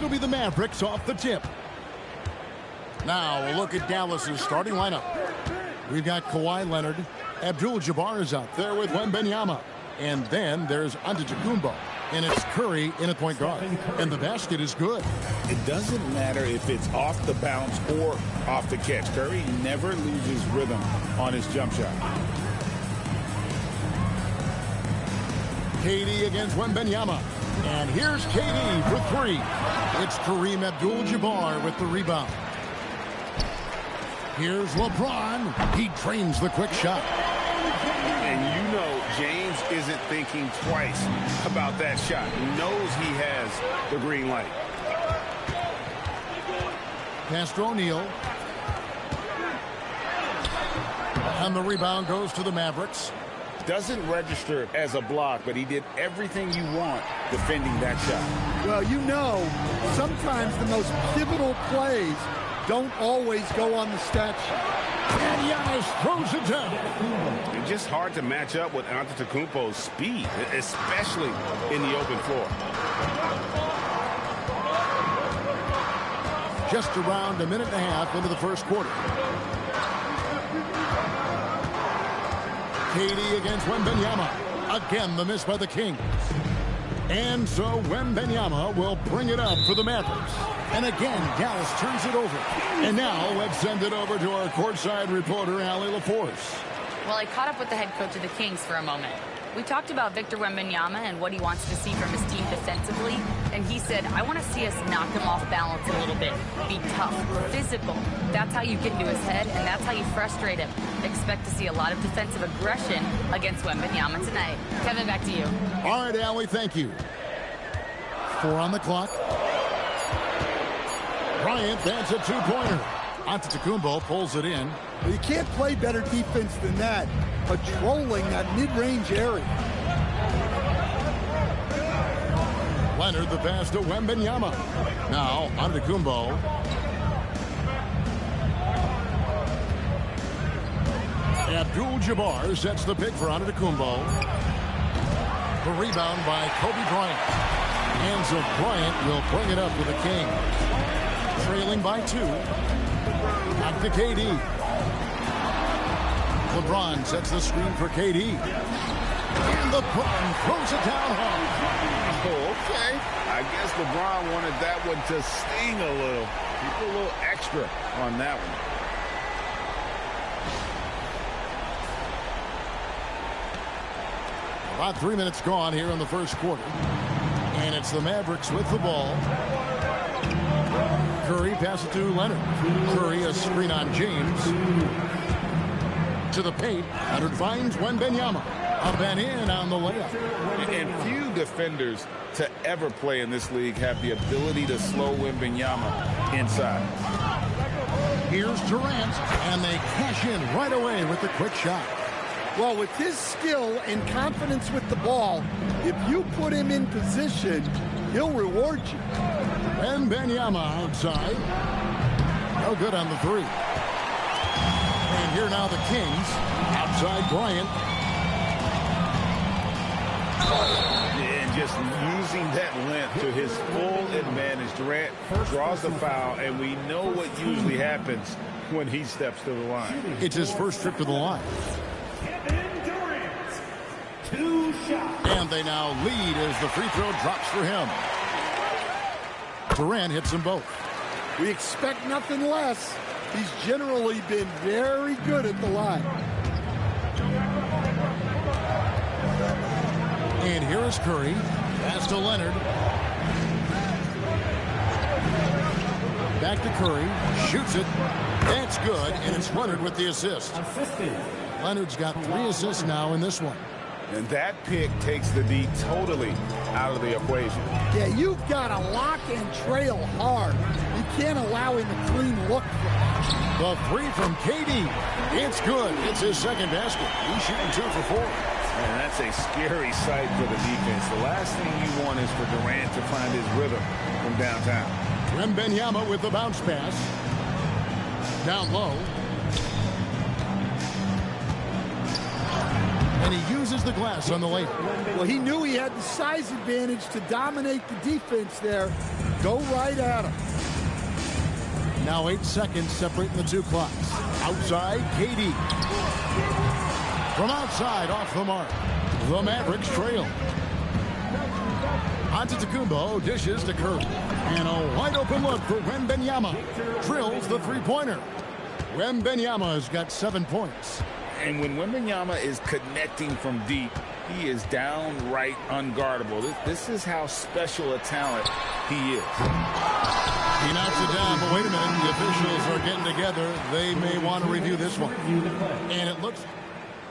It'll be the Mavericks off the tip. Now a look at Dallas's starting lineup. We've got Kawhi Leonard. Abdul-Jabbar is out there with Wembanyama. And then there's Antetokounmpo. And it's Curry in at point guard. And the basket is good. It doesn't matter if it's off the bounce or off the catch. Curry never loses rhythm on his jump shot. KD against Wembanyama. And here's KD for three. It's Kareem Abdul-Jabbar with the rebound. Here's LeBron. He drains the quick shot. And you know James isn't thinking twice about that shot. He knows he has the green light. Pass to O'Neal. And the rebound goes to the Mavericks. Doesn't register as a block, but he did everything you want defending that shot. Well, you know, sometimes the most pivotal plays don't always go on the stat sheet. And Giannis throws it down. It's just hard to match up with Antetokounmpo's speed, especially in the open floor. Just around a minute and a half into the first quarter. KD against Wembanyama. Again, the miss by the Kings. And so Wembanyama will bring it up for the Mavericks. And again, Dallas turns it over. And now let's send it over to our courtside reporter, Allie LaForce. Well, I caught up with the head coach of the Kings for a moment. We talked about Victor Wembanyama and what he wants to see from his team defensively. And he said, I want to see us knock him off balance a little bit. Be tough, physical. That's how you get into his head, and that's how you frustrate him. Expect to see a lot of defensive aggression against Wembanyama tonight. Kevin, back to you. All right, Allie, thank you. 4 on the clock. Bryant, that's a two-pointer. Antetokounmpo pulls it in. You can't play better defense than that, patrolling that mid-range area. Leonard, the pass to Wembanyama. Now, Antetokounmpo. Abdul-Jabbar sets the pick for Antetokounmpo. The rebound by Kobe Bryant. Hands of Bryant will bring it up with the Kings. Trailing by 2. Back to KD. LeBron sets the screen for KD. And LeBron throws it down hard. Oh, okay. I guess LeBron wanted that one to sting a little. Keep a little extra on that one. About 3 minutes gone here in the first quarter. And it's the Mavericks with the ball. Curry passes to Leonard. Curry, a screen on James. To the paint. Leonard finds Wembanyama. Up and in on the layup. And few defenders to ever play in this league have the ability to slow Wembanyama inside. Here's Durant. And they cash in right away with the quick shot. Well, with his skill and confidence with the ball, if you put him in position, he'll reward you. Wembanyama outside. No good on the 3. And here now the Kings. Outside Bryant. And just using that length to his full advantage. Durant draws the foul, and we know what usually happens when he steps to the line. It's his first trip to the line. And they now lead as the free throw drops for him. Durant hits them both. We expect nothing less. He's generally been very good at the line. And here is Curry. Pass to Leonard. Back to Curry. Shoots it. That's good. And it's Leonard with the assist. Leonard's got 3 assists now in this one. And that pick takes the D totally out of the equation. Yeah, you've got to lock and trail hard. You can't allow him a clean look. The 3 from KD. It's good. It's his second basket. He's shooting 2 for 4. And that's a scary sight for the defense. The last thing you want is for Durant to find his rhythm from downtown. Wembanyama with the bounce pass. Down low. And he uses the glass on the layup. Well, he knew he had the size advantage to dominate the defense there. Go right at him. Now 8 seconds separating the two clocks. Outside, KD. From outside, off the mark. The Mavericks trail. Antetokounmpo dishes to Curry. And a wide open look for Wembanyama. Drills the three-pointer. Wembanyama has got 7 points. And when Wembanyama is connecting from deep, he is downright unguardable. This is how special a talent he is. He knocks it down, but wait a minute. The officials are getting together. They may want to review this one. And it looks...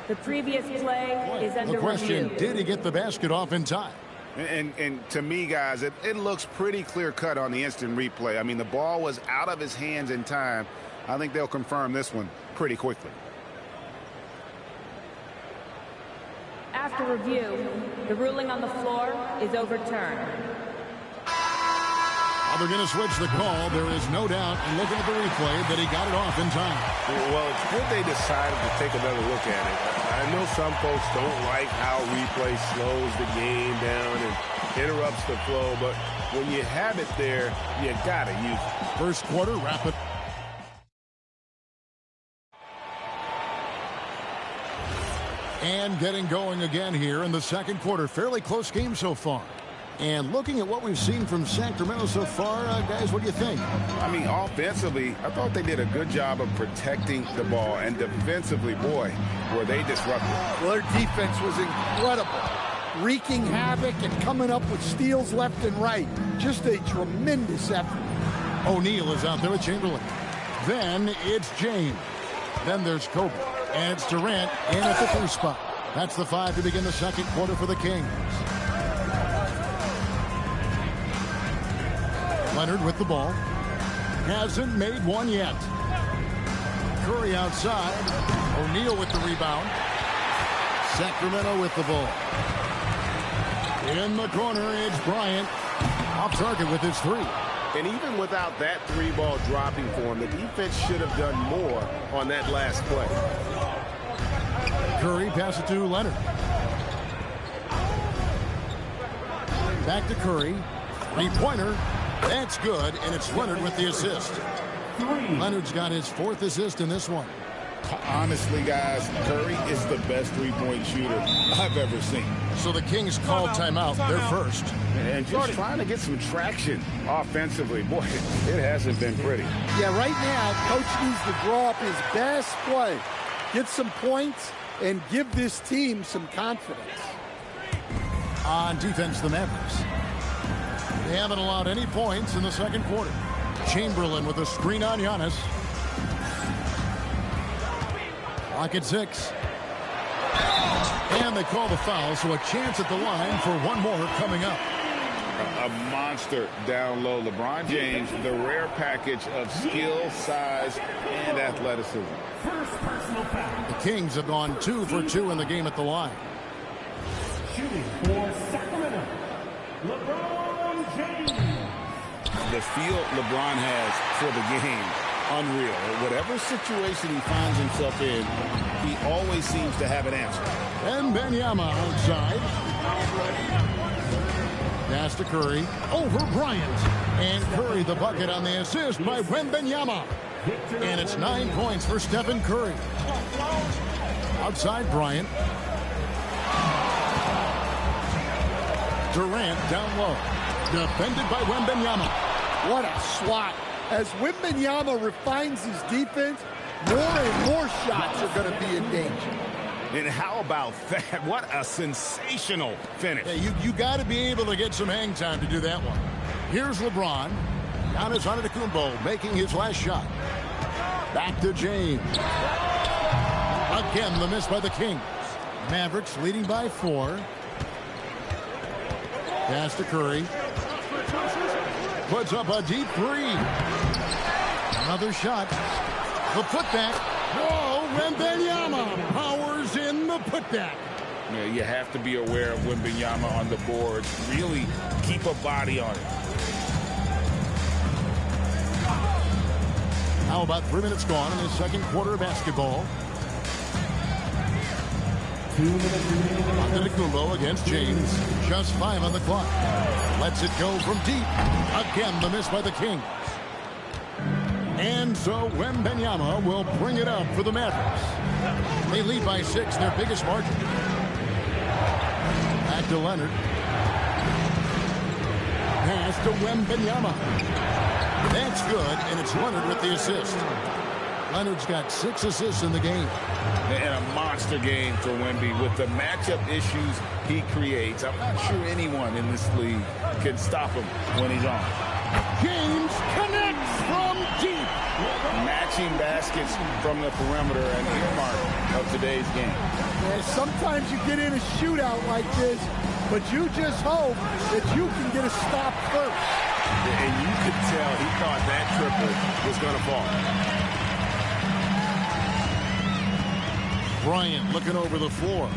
The previous play is under the question, review. did he get the basket off in time? And to me, guys, it looks pretty clear-cut on the instant replay. I mean, the ball was out of his hands in time. I think they'll confirm this one pretty quickly. After review, the ruling on the floor is overturned. They're going to switch the call. There is no doubt, looking at the replay, that he got it off in time. Well, it's good they decided to take another look at it. I know some folks don't like how replay slows the game down and interrupts the flow, but when you have it there, you got to use it. First quarter, rapid. And getting going again here in the second quarter. Fairly close game so far. And looking at what we've seen from Sacramento so far, guys, what do you think? I mean, offensively, I thought they did a good job of protecting the ball. And defensively, boy, were they disruptive. Well, their defense was incredible. Wreaking havoc and coming up with steals left and right. Just a tremendous effort. O'Neal is out there with Chamberlain. Then it's James. Then there's Kobe. And it's Durant in at the 3 spot. That's the 5 to begin the second quarter for the Kings. Leonard with the ball. Hasn't made one yet. Curry outside. O'Neal with the rebound. Sacramento with the ball. In the corner, it's Bryant. Off target with his 3. And even without that 3-ball dropping for him, the defense should have done more on that last play. Curry passes it to Leonard. Back to Curry. 3-pointer. That's good, and it's Leonard with the assist. Leonard's got his 4th assist in this one. Honestly, guys, Curry is the best three-point shooter I've ever seen. So the Kings call timeout. They're first. And just trying to get some traction offensively. Boy, it hasn't been pretty. Yeah, right now, Coach needs to draw up his best play. Get some points and give this team some confidence. On defense, the Mavericks. They haven't allowed any points in the second quarter. Chamberlain with a screen on Giannis. Lock at 6. And they call the foul, so a chance at the line for one more coming up. A monster down low. LeBron James, the rare package of skill, size, and athleticism. The Kings have gone 2 for 2 in the game at the line. Shooting for Sacramento, LeBron James. The feel LeBron has for the game, unreal. Whatever situation he finds himself in, he always seems to have an answer. And Wembanyama outside. Pass to Curry. Over Bryant. And Curry the bucket on the assist by Wembanyama. And it's 9 points for Stephen Curry. Outside Bryant. Durant down low. Defended by Wembanyama. What a swat. As Wembanyama refines his defense, more and more shots are going to be in danger. And how about that? What a sensational finish. Yeah, you got to be able to get some hang time to do that one. Here's LeBron. Giannis Antetokounmpo making his last shot. Back to James. Again, the miss by the Kings. Mavericks leading by 4. Pass to Curry. Puts up a deep 3. Another shot. The putback. Whoa, Wembanyama powers in the putback. Yeah, you have to be aware of Wembanyama on the boards. Really keep a body on it. Now about 3 minutes gone in the second quarter of basketball. Antetokounmpo against James. Just 5 on the clock. Lets it go from deep. Again, the miss by the Kings. And so Wembanyama will bring it up for the Mavericks. They lead by 6, their biggest margin. Back to Leonard. Pass to Wembanyama. That's good, and it's Leonard with the assist. Leonard's got 6 assists in the game. And a monster game for Wemby with the matchup issues he creates. I'm not sure anyone in this league can stop him when he's on. James connects from deep. Matching baskets from the perimeter, an earmark of today's game. And sometimes you get in a shootout like this, but you just hope that you can get a stop first. And you could tell he thought that triple was going to fall. Bryant looking over the floor.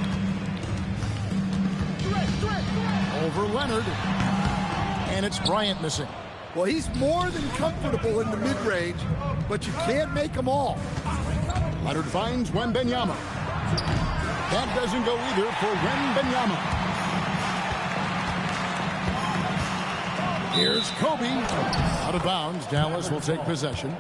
Over Leonard. And it's Bryant missing. Well, he's more than comfortable in the mid-range, but you can't make them all. Leonard finds Wembanyama. That doesn't go either for Wembanyama. Here's Kobe. Out of bounds. Dallas will take possession.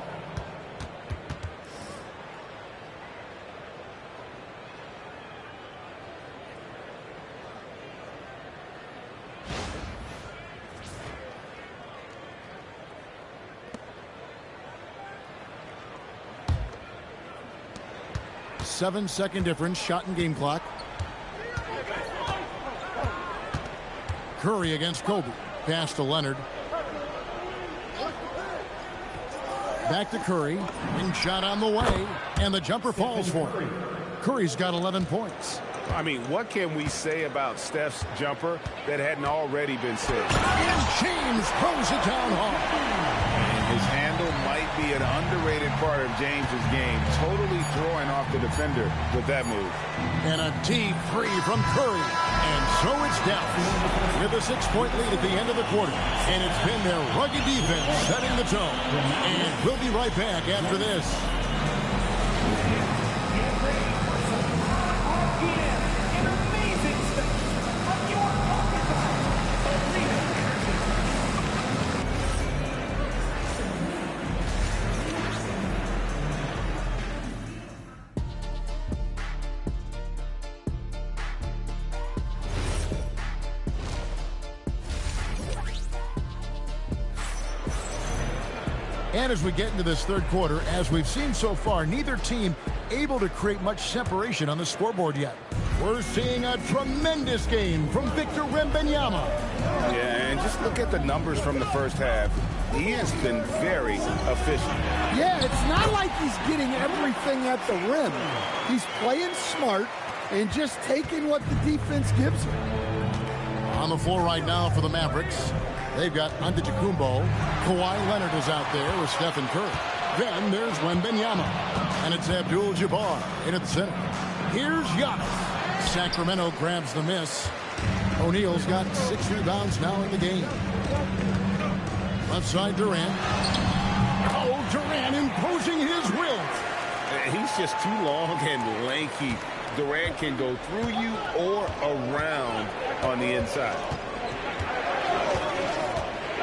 Seven-second difference, shot and game clock. Curry against Kobe. Pass to Leonard. Back to Curry. Wing shot on the way, and the jumper falls for him. Curry's got 11 points. I mean, what can we say about Steph's jumper that hadn't already been said? And James throws it down hard. And his handle might be an underrated part of James's game. Totally throwing off the defender with that move. And a deep three from Curry. And so it's Dallas with a 6-point lead at the end of the quarter. And it's been their rugged defense setting the tone. And we'll be right back after this. And as we get into this third quarter, as we've seen so far, neither team able to create much separation on the scoreboard yet. We're seeing a tremendous game from Victor Wembanyama. Yeah, and just look at the numbers from the first half. He has been very efficient. Yeah, it's not like he's getting everything at the rim. He's playing smart and just taking what the defense gives him. On the floor right now for the Mavericks, they've got Antetokounmpo. Kawhi Leonard is out there with Stephen Curry. Then there's Wembanyama. And it's Abdul-Jabbar in at the center. Here's Giannis. Sacramento grabs the miss. O'Neal's got 6 rebounds now in the game. Left side, Durant. Oh, Durant imposing his will. He's just too long and lanky. Durant can go through you or around on the inside.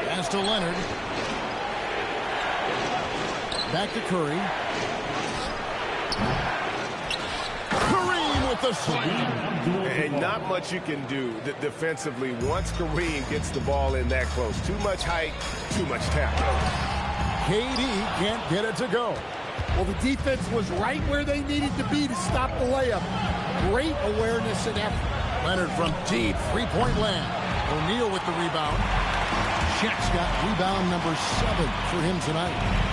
Pass to Leonard. Back to Curry. Kareem with the slam. And not much you can do defensively once Kareem gets the ball in that close. Too much height, too much talent. KD can't get it to go. Well, the defense was right where they needed to be to stop the layup. Great awareness and effort. Leonard from deep, three-point land. O'Neal with the rebound. Chet's got rebound number 7 for him tonight.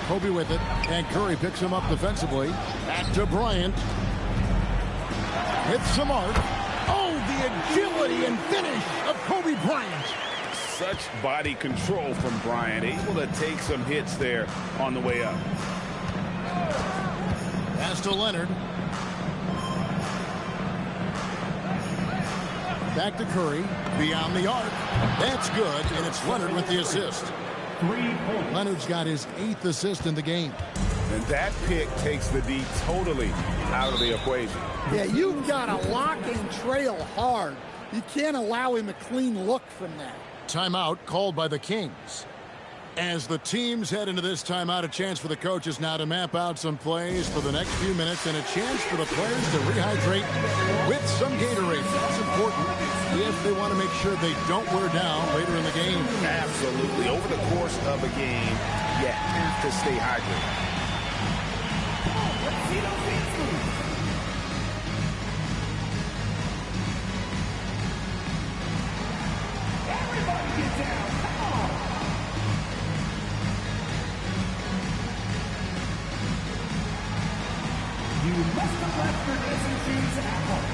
Kobe with it, and Curry picks him up defensively. Back to Bryant. Hits the mark. Oh, the agility and finish of Kobe Bryant. Such body control from Bryant, able to take some hits there on the way up. Pass to Leonard. Back to Curry. Beyond the arc. That's good, and it's Leonard with the assist. Leonard's got his 8th assist in the game. And that pick takes the D totally out of the equation. Yeah, you've got to lock and trail hard. You can't allow him a clean look from that. Timeout called by the Kings. As the teams head into this timeout, a chance for the coaches now to map out some plays for the next few minutes and a chance for the players to rehydrate with some Gatorade. That's important if they want to make sure they don't wear down later in the game. Absolutely. Over the course of a game, you have to stay hydrated. Everybody get down. Come on. You must have left your dancing shoes at home.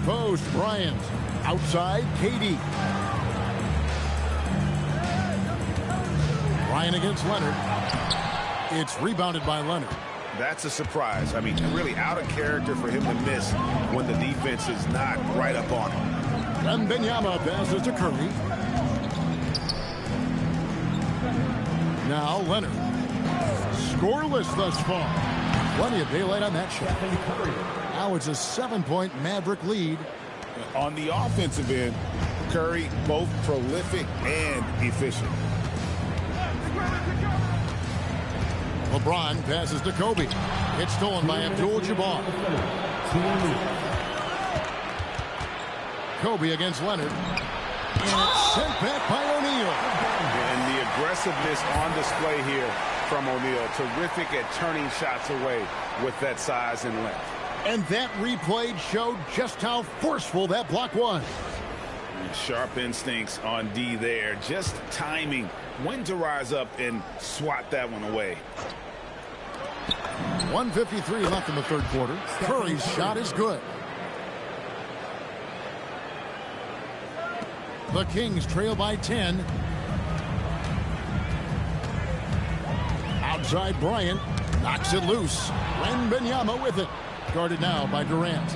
Post Bryant. Outside, Katie. Bryant against Leonard. It's rebounded by Leonard. That's a surprise. I mean, really out of character for him to miss when the defense is not right up on him. Wembanyama passes to Curry. Now Leonard. Scoreless thus far. Plenty of daylight on that shot. Now it's a 7-point Maverick lead. On the offensive end, Curry both prolific and efficient. LeBron passes to Kobe. It's stolen by Abdul-Jabbar. Kobe against Leonard. And it's sent back by O'Neal. And the aggressiveness on display here from O'Neal. Terrific at turning shots away with that size and length. And that replay showed just how forceful that block was. Sharp instincts on D there. Just timing when to rise up and swat that one away. 1:53 left in the third quarter. Curry's shot is good. The Kings trail by 10. Outside Bryant. Knocks it loose. Wembanyama with it. Guarded now by Durant.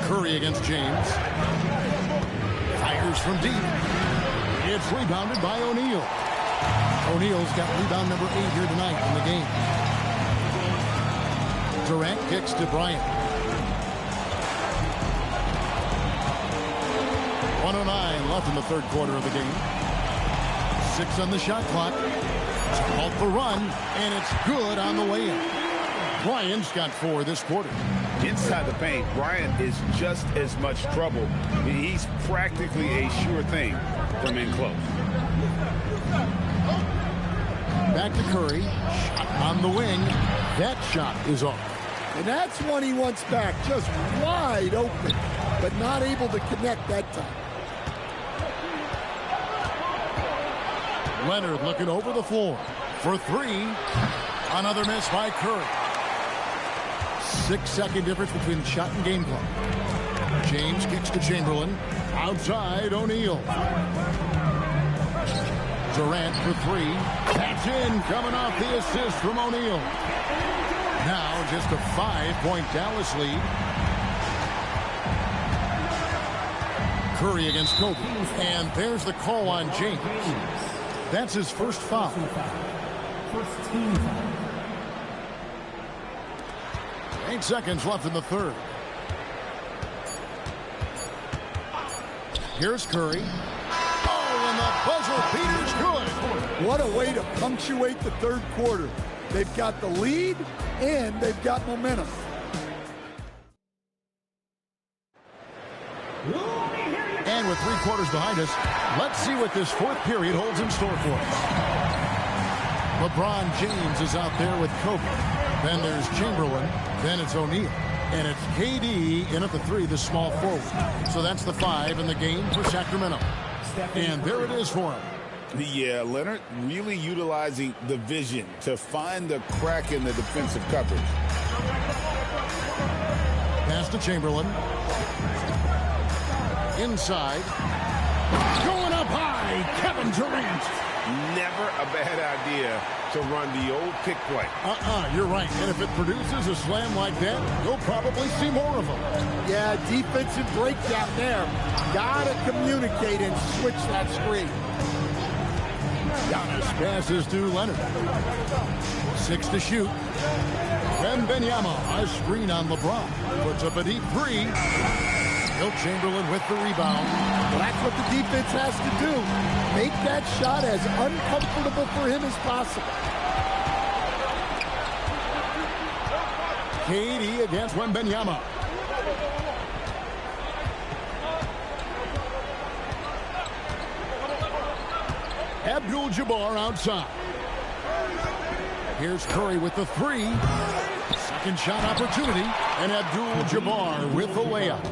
Curry against James. Fires from deep. It's rebounded by O'Neal. O'Neal's got rebound number 8 here tonight in the game. Durant kicks to Bryant. 1:09 left in the third quarter of the game. 6 on the shot clock. Off the run, and it's good on the way in. Bryant's got 4 this quarter. Inside the paint, Bryant is just as much trouble. He's practically a sure thing from in close. Back to Curry. Shot on the wing. That shot is off. And that's one he wants back, just wide open, but not able to connect that time. Leonard looking over the floor for 3. Another miss by Curry. 6-second difference between the shot and game clock. James kicks to Chamberlain. Outside, O'Neal. Durant for 3. That's in, coming off the assist from O'Neal. Now just a 5-point Dallas lead. Curry against Kobe. And there's the call on James. That's his first foul. First team foul. 8 seconds left in the third. Here's Curry. Oh, and the buzzer beater's good. What a way to punctuate the third quarter. They've got the lead, and they've got momentum. And with 3 quarters behind us, let's see what this fourth period holds in store for us. LeBron James is out there with Kobe. Then there's Chamberlain. Then it's O'Neal. And it's KD in at the 3, the small forward. So that's the 5 in the game for Sacramento. And there it is for him. Yeah, Leonard really utilizing the vision to find the crack in the defensive coverage. Pass to Chamberlain. Inside. Going up high, Kevin Durant. Never a bad idea to run the old pick play. You're right. And if it produces a slam like that, you'll probably see more of them. Yeah, defensive breakdown there. Gotta communicate and switch that screen. Giannis passes to Leonard. 6 to shoot. Wembanyama, a screen on LeBron. Puts up a deep 3. Wilt Chamberlain with the rebound. Well, that's what the defense has to do. Make that shot as uncomfortable for him as possible. KD against Wembanyama. Abdul-Jabbar outside. Here's Curry with the 3. Second shot opportunity. And Abdul-Jabbar with the layup.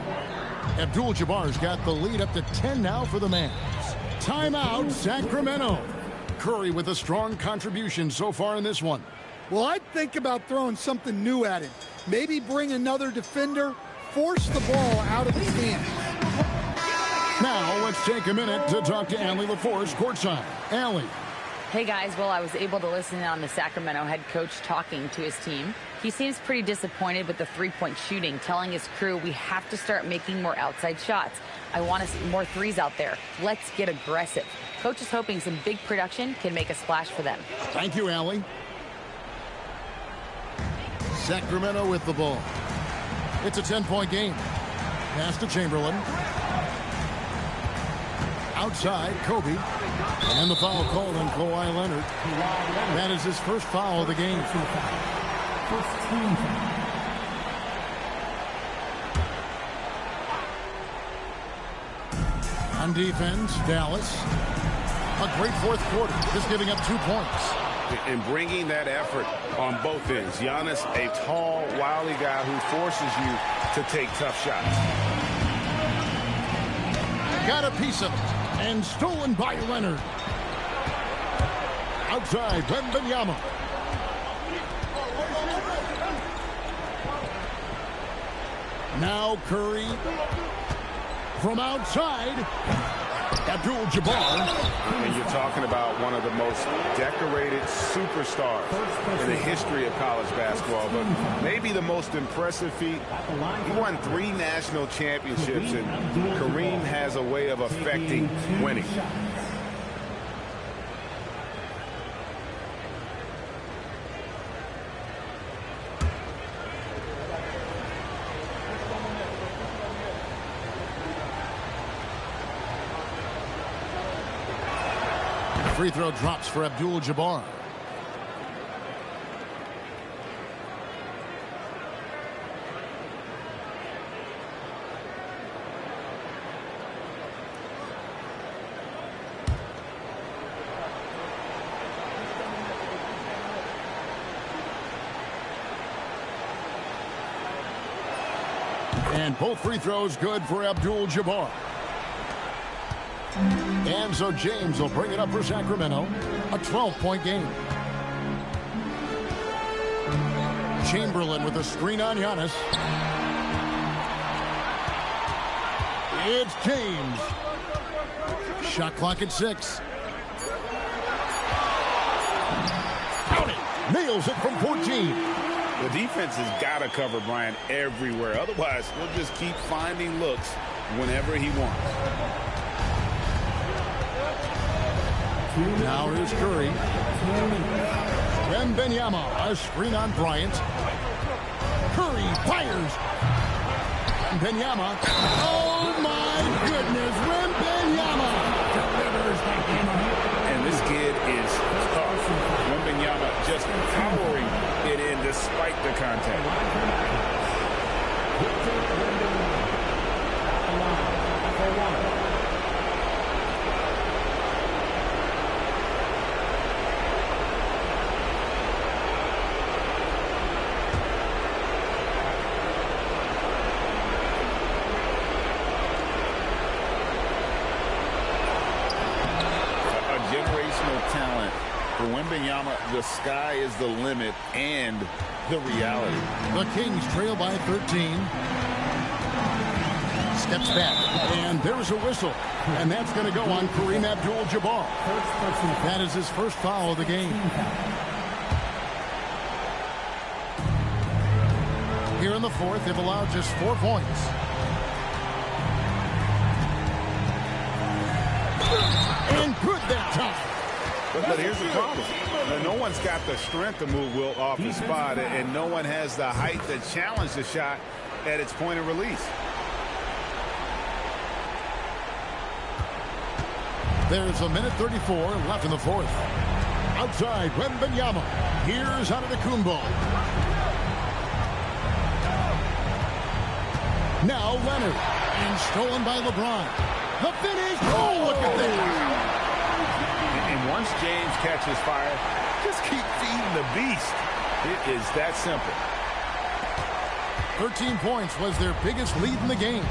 Abdul-Jabbar's got the lead up to 10 now for the Mavs. Timeout, Sacramento. Curry with a strong contribution so far in this one. Well, I'd think about throwing something new at him. Maybe bring another defender, force the ball out of his hands. Now, let's take a minute to talk to Allie LaForce courtside. Allie. Hey guys, well, I was able to listen in on the Sacramento head coach talking to his team. He seems pretty disappointed with the 3-point shooting, telling his crew we have to start making more outside shots. I want to see more threes out there. Let's get aggressive. Coach is hoping some big production can make a splash for them. Thank you, Allie. Sacramento with the ball. It's a 10-point game. Pass to Chamberlain. Outside, Kobe. And the foul called on Kawhi Leonard. That is his first foul of the game. On defense, Dallas. A great fourth quarter, just giving up 2 points. And bringing that effort on both ends. Giannis, a tall, wily guy who forces you to take tough shots. Got a piece of it. And stolen by Leonard. Outside, Wembanyama. Now Curry. From outside, Abdul-Jabbar. And you're talking about one of the most decorated superstars in the history of college basketball, but maybe the most impressive feat. He won 3 national championships, and Kareem has a way of affecting winning. Free throw drops for Abdul-Jabbar. And both free throws good for Abdul-Jabbar. And so James will bring it up for Sacramento. A 12-point game. Chamberlain with a screen on Giannis. It's James. Shot clock at 6. Count it. Nails it from 14. The defense has got to cover Bryant everywhere. Otherwise, he'll just keep finding looks whenever he wants. Now here's Curry. Wembanyama, a screen on Bryant. Curry fires. Wembanyama. Oh my goodness, Wembanyama delivers the hammer. And this kid is tough. Wembanyama just powering it in despite the contact. Talent for Wembanyama. The sky is the limit and the reality. The Kings trail by 13. Steps back, and there's a whistle, and that's going to go on Kareem Abdul-Jabbar. That is his first foul of the game. Here in the fourth, they've allowed just 4 points. And good that time. But here's the problem. No one's got the strength to move Wilt off the spot, and no one has the height to challenge the shot at its point of release. There's a minute 34 left in the fourth. Outside, Wembanyama. Here's Antetokounmpo. Now Leonard. And stolen by LeBron. The finish. Oh, look at that. And once James catches fire, just keep feeding the beast. It is that simple. 13 points was their biggest lead in the game.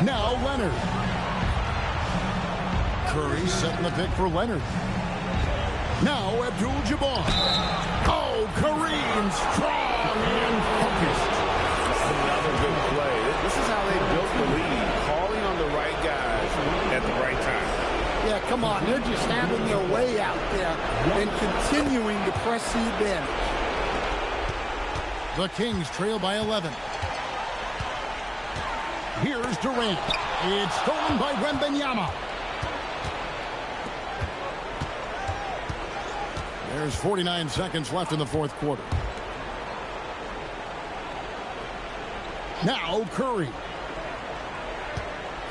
Now Leonard. Curry setting the pick for Leonard. Now Abdul-Jabbar. Oh, Kareem, strong and focused. Another good play. This is how they built the lead, calling on the right guys at the right time. Yeah, come on. They're just having their way out there and continuing to press the advantage. The Kings trail by 11. Here's Durant. It's stolen by Wembanyama. There's 49 seconds left in the fourth quarter. Now Curry.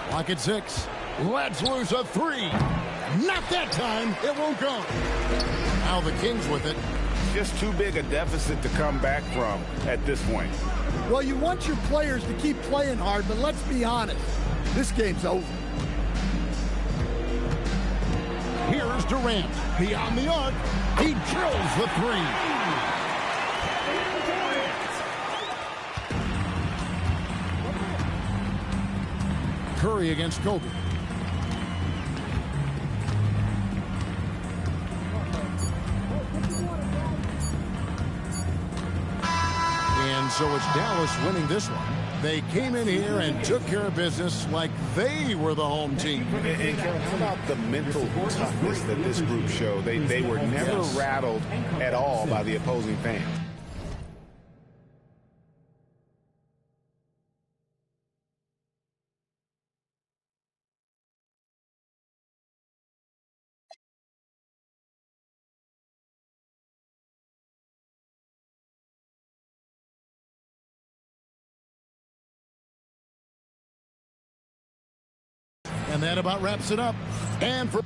Clock at 6. Let's lose a 3. Not that time. It won't go. Now the Kings with it. Just too big a deficit to come back from at this point. Well, you want your players to keep playing hard, but let's be honest. This game's over. Here's Durant. Beyond the arc. He drills the 3. Curry against Kobe. And so it's Dallas winning this one. They came in here and took care of business like they were the home team. And how about the mental toughness that this group showed? They were never rattled at all by the opposing fans. And that about wraps it up. And for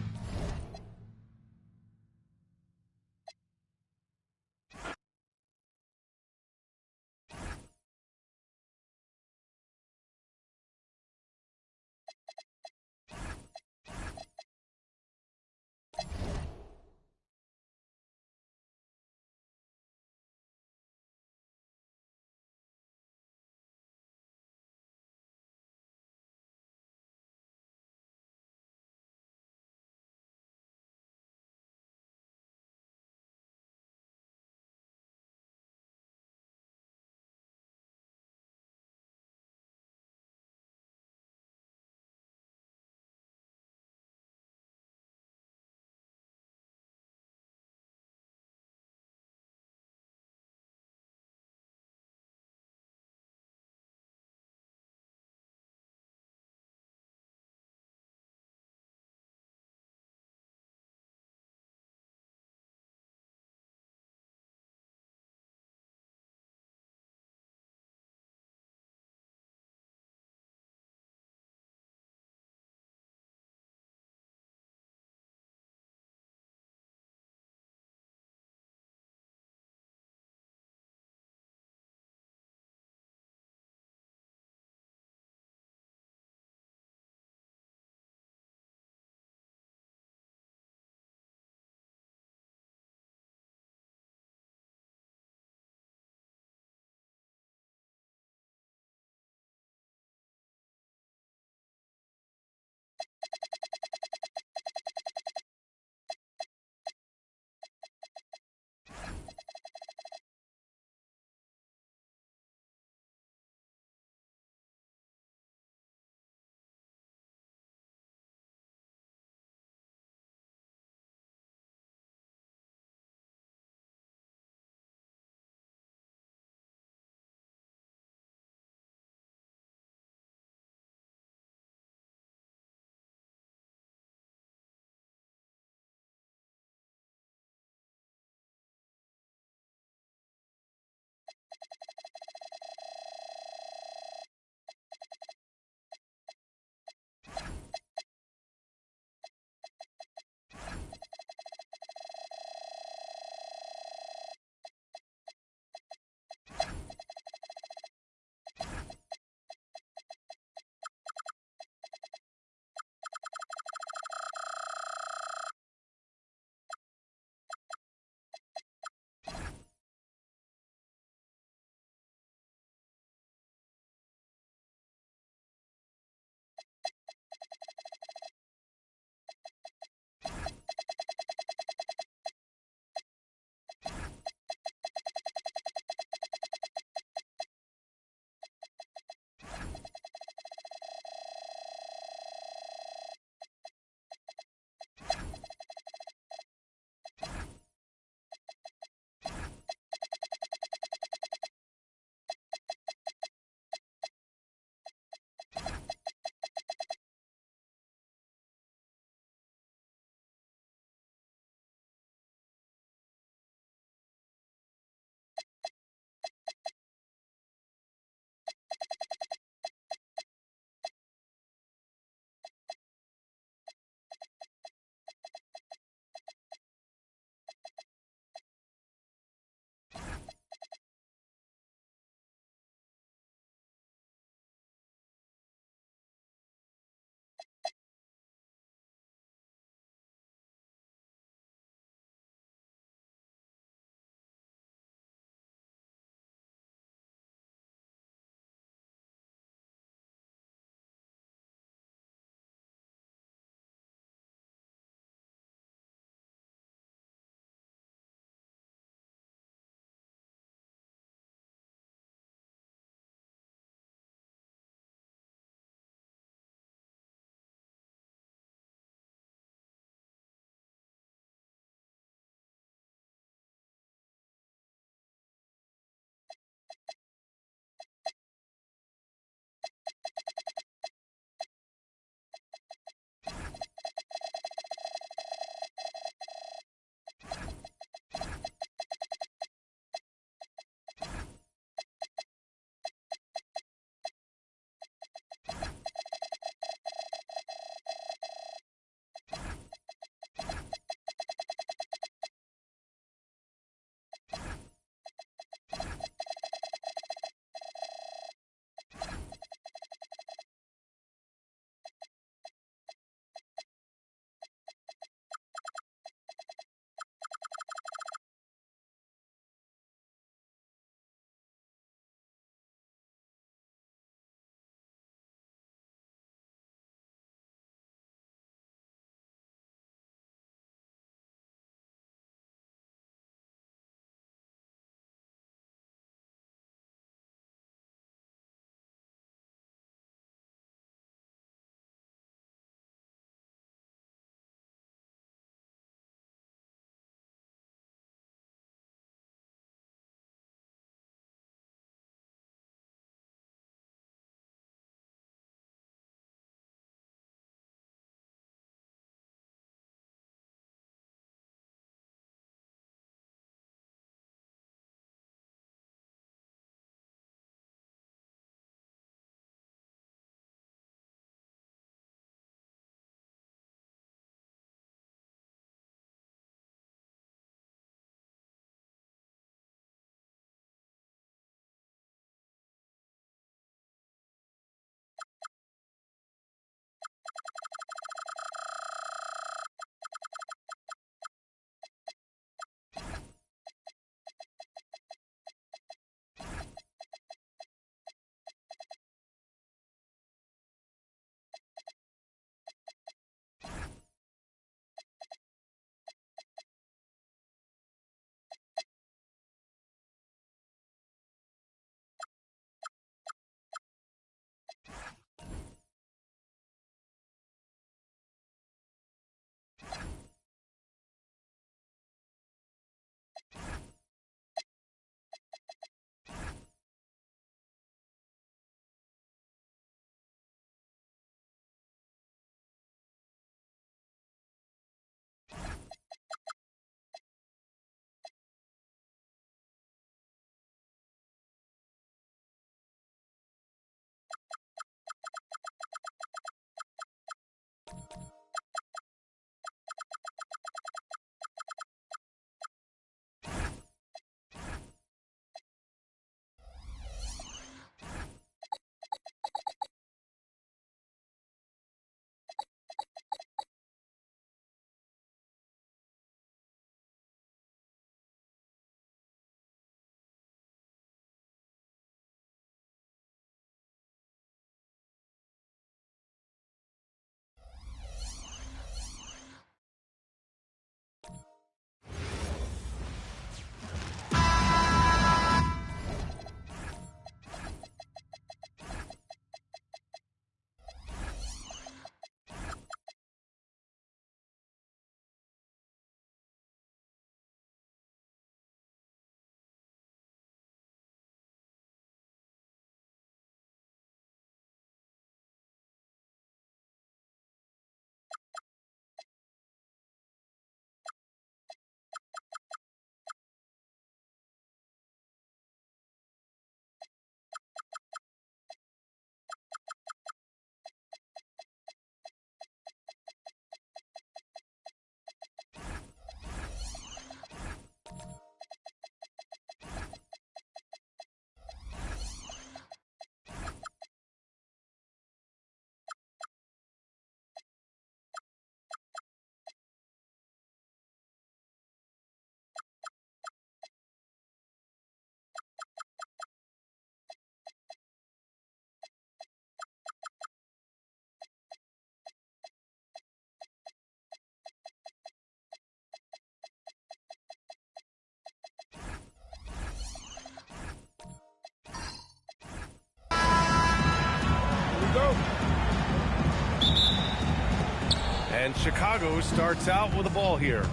And Chicago starts out with the ball here.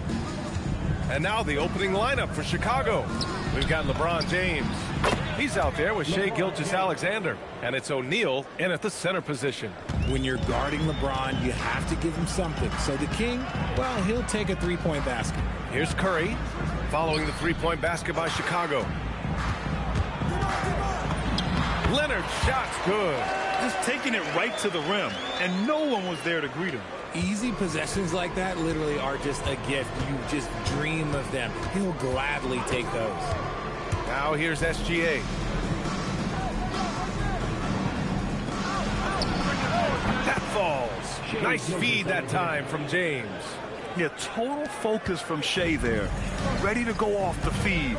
And now the opening lineup for Chicago. We've got LeBron James. He's out there with Shai Gilgeous-Alexander. And it's O'Neal in at the center position. When you're guarding LeBron, you have to give him something. So the King, well, he'll take a three-point basket. Here's Curry following the three-point basket by Chicago. Leonard's shot's good. Just taking it right to the rim, and no one was there to greet him. Easy possessions like that literally are just a gift. You just dream of them. He'll gladly take those. Now here's SGA. That falls. Nice feed that time from James. Yeah, total focus from Shai there. Ready to go off the feed.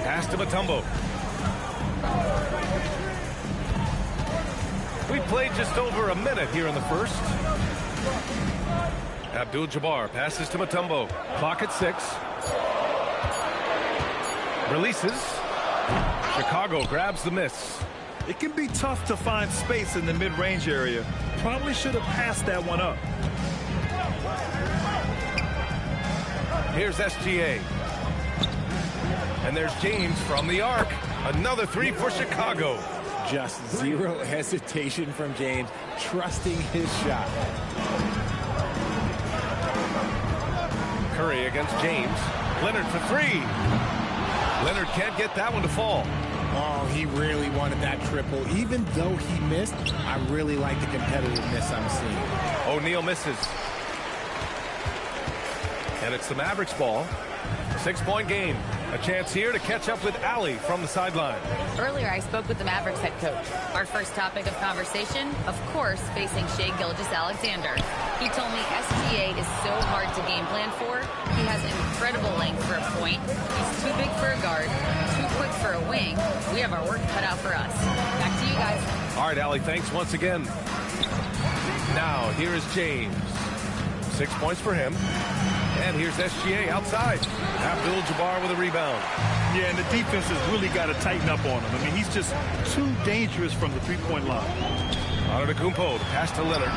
Pass to Mutombo. We played just over a minute here in the first. Abdul-Jabbar passes to Mutombo. Clock at 6. Releases. Chicago grabs the miss. It can be tough to find space in the mid-range area. Probably should have passed that one up. Here's SGA. And there's James from the arc. Another three for Chicago. Just zero hesitation from James, trusting his shot. Curry against James. Leonard for three. Leonard can't get that one to fall. Oh, he really wanted that triple. Even though he missed, I really like the competitiveness I'm seeing. O'Neal misses. And it's the Mavericks ball. 6-point game. A chance here to catch up with Allie from the sideline. Earlier, I spoke with the Mavericks head coach. Our first topic of conversation, of course, facing Shai Gilgeous-Alexander. He told me SGA is so hard to game plan for. He has incredible length for a point. He's too big for a guard, too quick for a wing. We have our work cut out for us. Back to you guys. All right, Allie, thanks once again. Now, here is James. 6 points for him. And here's SGA outside. Abdul-Jabbar with a rebound. Yeah, and the defense has really got to tighten up on him. I mean, he's just too dangerous from the three-point line. Antetokounmpo, pass to Leonard.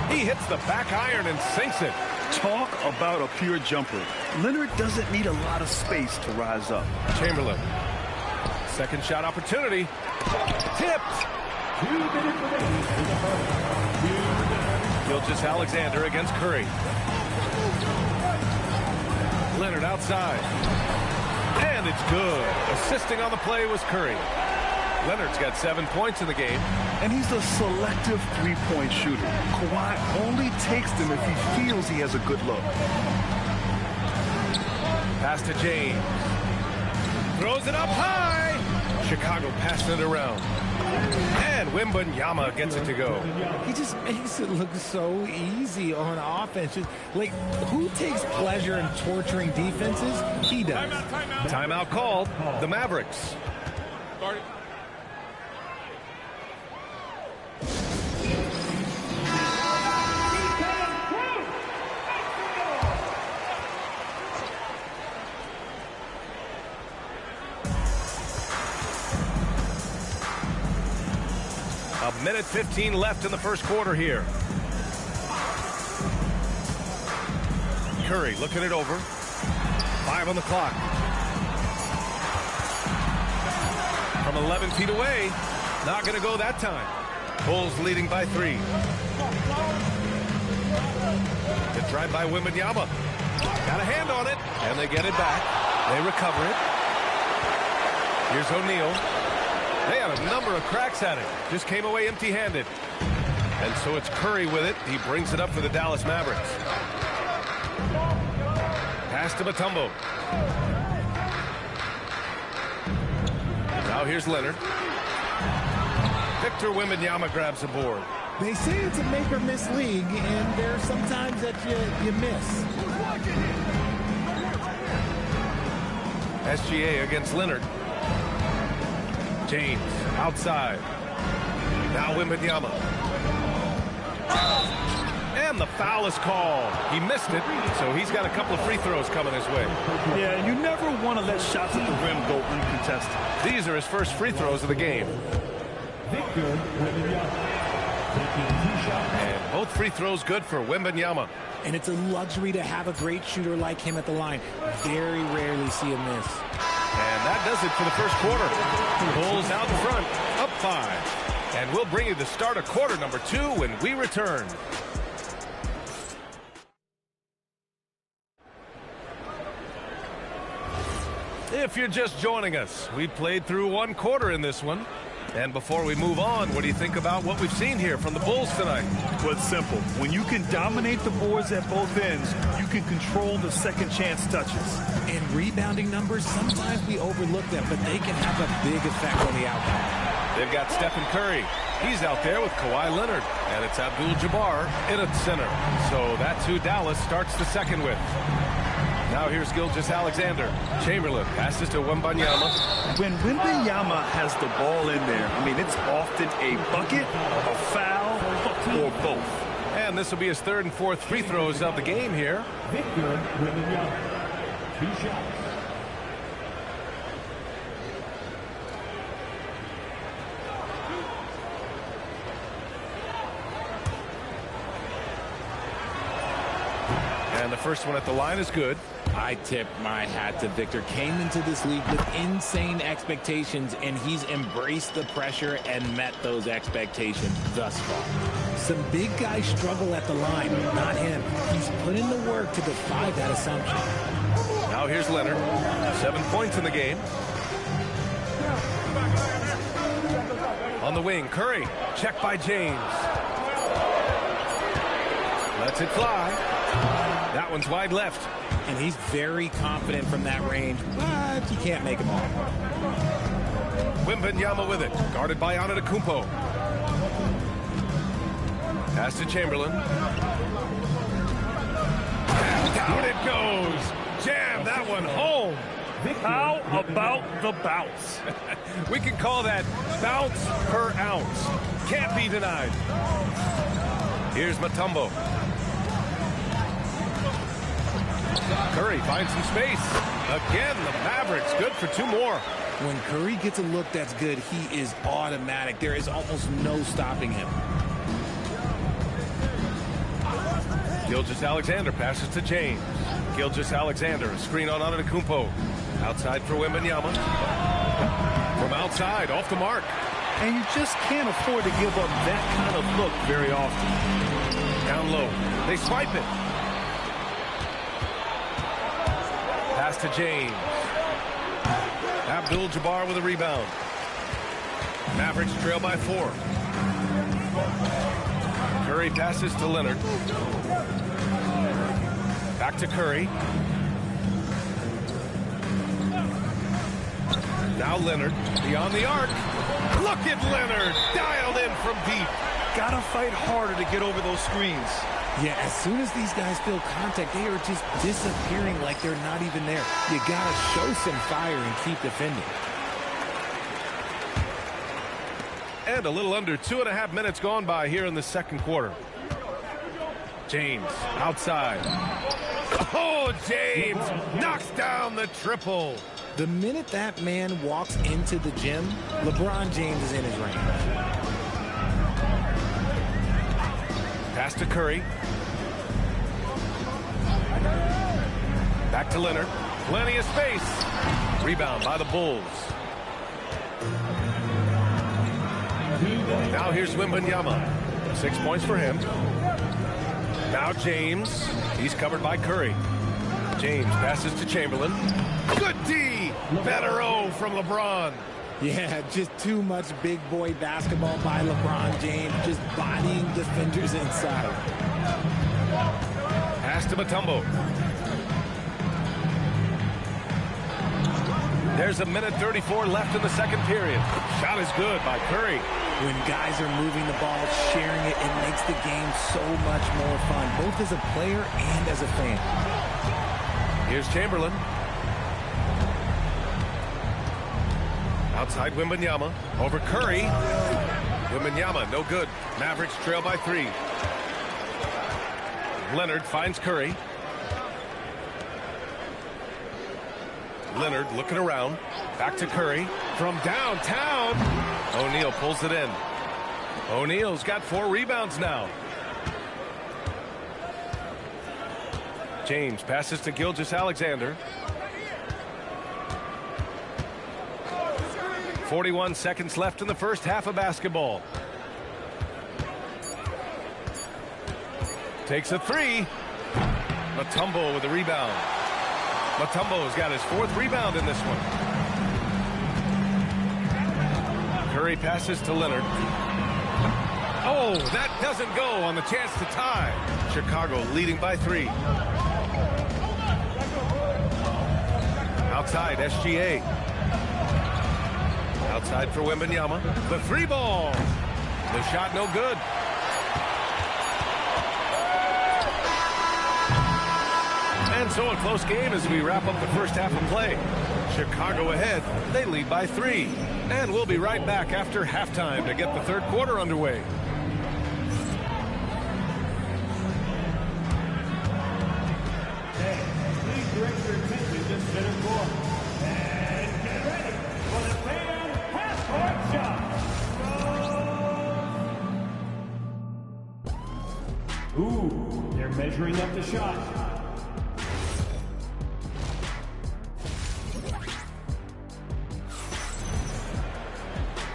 He hits the back iron and sinks it. Talk about a pure jumper. Leonard doesn't need a lot of space to rise up. Chamberlain. Second shot opportunity. Tipped. Gilgeous-Alexander against Curry. Leonard outside. And it's good. Assisting on the play was Curry. Leonard's got 7 points in the game. And he's a selective three-point shooter. Kawhi only takes them if he feels he has a good look. Pass to James. Throws it up high. Chicago passing it around. And Wembanyama gets it to go. He just makes it look so easy on offense. Just, like, who takes pleasure in torturing defenses? He does. Timeout called. The Mavericks. A minute 15 left in the first quarter here. Curry looking it over. 5 on the clock. From 11 feet away. Not going to go that time. Bulls leading by 3. Good drive by Wembanyama. Got a hand on it. And they get it back. They recover it. Here's O'Neal. They had a number of cracks at it. Just came away empty-handed. And so it's Curry with it. He brings it up for the Dallas Mavericks. Pass to Mutombo. Now here's Leonard. Victor Wembanyama grabs the board. They say it's a make-or-miss league, and there's sometimes that you miss. SGA against Leonard. James outside. Now Wembanyama. And the foul is called. He missed it, so he's got a couple of free throws coming his way. Yeah, you never want to let shots at the rim go uncontested. These are his first free throws of the game. And both free throws good for Wembanyama. And it's a luxury to have a great shooter like him at the line. Very rarely see him miss. And that does it for the first quarter. Bulls out in front, up 5. And we'll bring you the start of quarter number 2 when we return. If you're just joining us, we played through 1 quarter in this one. And before we move on, what do you think about what we've seen here from the Bulls tonight? Well, it's simple. When you can dominate the boards at both ends, you can control the second chance touches. And rebounding numbers, sometimes we overlook them, but they can have a big effect on the outcome. They've got Stephen Curry. He's out there with Kawhi Leonard. And it's Abdul-Jabbar in at center. So that's who Dallas starts the second with. Now here's Gilgeous-Alexander. Chamberlain passes to Wembanyama. When Wembanyama has the ball in there, I mean, it's often a bucket, a foul, or both. And this will be his 3rd and 4th free throws of the game here. Victor Wembanyama, 2 shots. And the first one at the line is good. I tip my hat to Victor. Came into this league with insane expectations, and he's embraced the pressure and met those expectations thus far. Some big guys struggle at the line, not him. He's put in the work to defy that assumption. Now here's Leonard. 7 points in the game. On the wing, Curry. Checked by James. Lets it fly. That one's wide left. And he's very confident from that range, but he can't make them all. Wembanyama with it. Guarded by Antetokounmpo. Pass to Chamberlain. And down it goes. Jam that one home. How about the bounce? We can call that bounce per ounce. Can't be denied. Here's Mutombo. Curry finds some space. Again, the Mavericks good for 2 more. When Curry gets a look that's good, he is automatic. There is almost no stopping him. Gilgeous-Alexander passes to James. Gilgeous-Alexander, a screen on Antetokounmpo. Outside for Wembanyama. From outside, off the mark. And you just can't afford to give up that kind of look very often. Down low. They swipe it. Pass to James. Abdul-Jabbar with a rebound. Mavericks trail by 4. Curry passes to Leonard. Back to Curry. Now Leonard beyond the arc. Look at Leonard dialed in from deep. Gotta fight harder to get over those screens. Yeah, as soon as these guys feel contact, they are just disappearing like they're not even there. You gotta show some fire and keep defending. And a little under 2.5 minutes gone by here in the second quarter. James outside. Oh, James knocks down the triple. The minute that man walks into the gym, LeBron James is in his range. Pass to Curry. Back to Leonard. Plenty of space. Rebound by the Bulls. Now here's Wembanyama. 6 points for him. Now James. He's covered by Curry. James passes to Chamberlain. Good D. Better O from LeBron. Yeah, just too much big boy basketball by LeBron James, just bodying defenders inside. Pass to Mutombo. There's 1:34 left in the second period. Shot is good by Curry. When guys are moving the ball, sharing it, it makes the game so much more fun, both as a player and as a fan. Here's Chamberlain. Outside Wembanyama. Over Curry. Wembanyama, no good. Mavericks trail by 3. Leonard finds Curry. Leonard looking around. Back to Curry. From downtown. O'Neal pulls it in. O'Neal's got 4 rebounds now. James passes to Gilgeous-Alexander. 41 seconds left in the first half of basketball. Takes a 3. Mutombo with a rebound. Mutombo's got his 4th rebound in this one. Curry passes to Leonard. Oh, that doesn't go on the chance to tie. Chicago leading by 3. Outside, SGA. Outside for Wembanyama. The 3 ball. The shot no good. And so a close game as we wrap up the first half of play. Chicago ahead. They lead by 3. And we'll be right back after halftime to get the third quarter underway. Please direct your attention to center court. And get ready for the fan half-court shot. Ooh, they're measuring up the shot.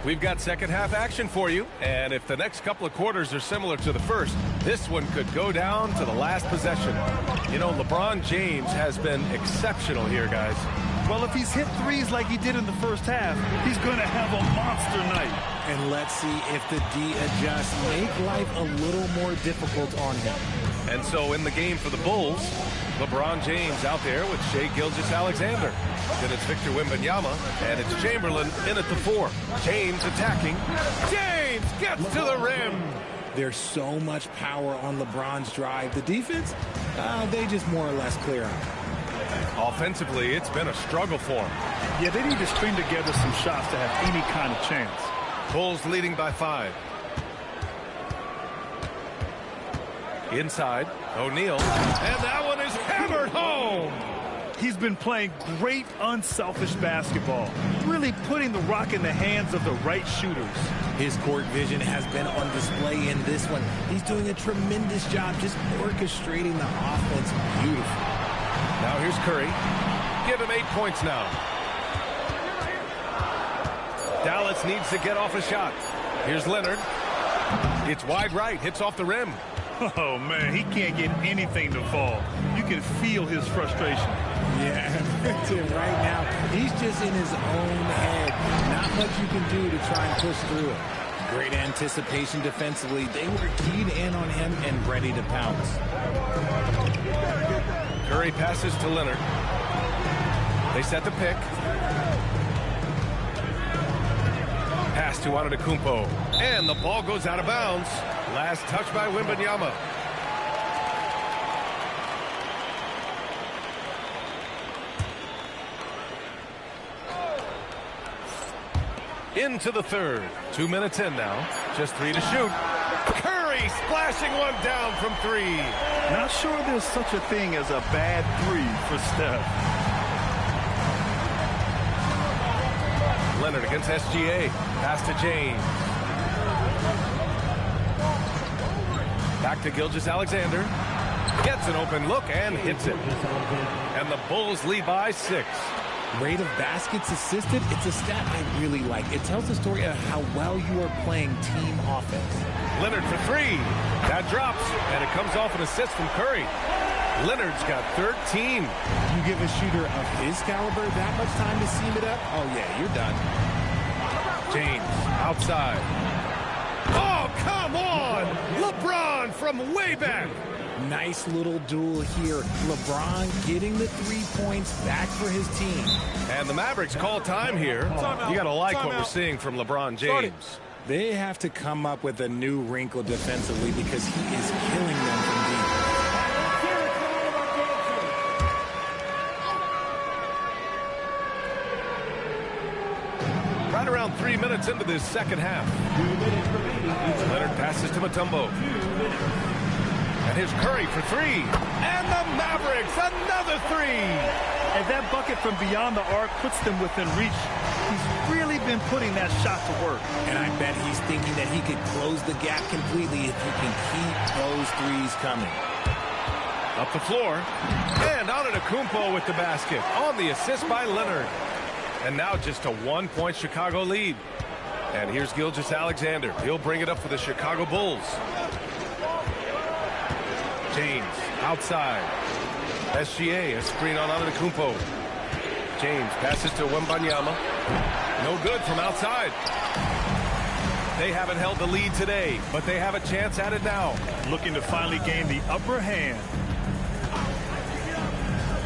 We've got second half action for you, and if the next couple of quarters are similar to the first, this one could go down to the last possession. You know, LeBron James has been exceptional here, guys. Well, if he's hit threes like he did in the first half, he's going to have a monster night. And let's see if the D adjusts, make life a little more difficult on him. And so in the game for the Bulls, LeBron James out there with Shai Gilgeous-Alexander. Then it's Victor Wembanyama, and it's Chamberlain in at the 4. James attacking. James gets to the rim. There's so much power on LeBron's drive. The defense, they just more or less clear out. Offensively, it's been a struggle for him. Yeah, they need to string together some shots to have any kind of chance. Bulls leading by 5. Inside, O'Neal, and that one is hammered home. He's been playing great unselfish basketball, really putting the rock in the hands of the right shooters. His court vision has been on display in this one. He's doing a tremendous job just orchestrating the offense beautifully. Now here's Curry. Give him 8 points now. Dallas needs to get off a shot. Here's Leonard. It's wide right, hits off the rim. Oh, man, he can't get anything to fall. You can feel his frustration. Yeah, right now, he's just in his own head. Not much you can do to try and push through it. Great anticipation defensively. They were keyed in on him and ready to pounce. Curry passes to Leonard. They set the pick. Pass to Antetokounmpo. And the ball goes out of bounds. Last touch by Wembanyama. Into the third. 2 minutes in now. Just 3 to shoot. Curry splashing one down from 3. Not sure there's such a thing as a bad 3 for Steph. Leonard against SGA. Pass to James. Back to Gilgeous-Alexander. Gets an open look and hits it. And the Bulls lead by 6. Rate of baskets assisted, it's a stat I really like. It tells the story of how well you are playing team offense. Leonard for 3. That drops, and it comes off an assist from Curry. Leonard's got 13. You give a shooter of his caliber that much time to seam it up, oh yeah, you're done. James outside. Oh, come on! LeBron from way back. Nice little duel here. LeBron getting the 3 points back for his team. And the Mavericks call time here. You got to like what we're seeing from LeBron James. They have to come up with a new wrinkle defensively because he is killing them from deep. Right around 3 minutes into this second half. Leonard passes to Mutombo. And here's Curry for 3. And the Mavericks, another 3. And that bucket from beyond the arc puts them within reach. He's really been putting that shot to work. And I bet he's thinking that he could close the gap completely if he can keep those threes coming. Up the floor. And Antetokounmpo with the basket on the assist by Leonard. And now just a 1-point Chicago lead. And here's Gilgeous-Alexander. He'll bring it up for the Chicago Bulls. James outside. SGA, a screen on Antetokounmpo. James passes to Wembanyama. No good from outside. They haven't held the lead today, but they have a chance at it now. Looking to finally gain the upper hand.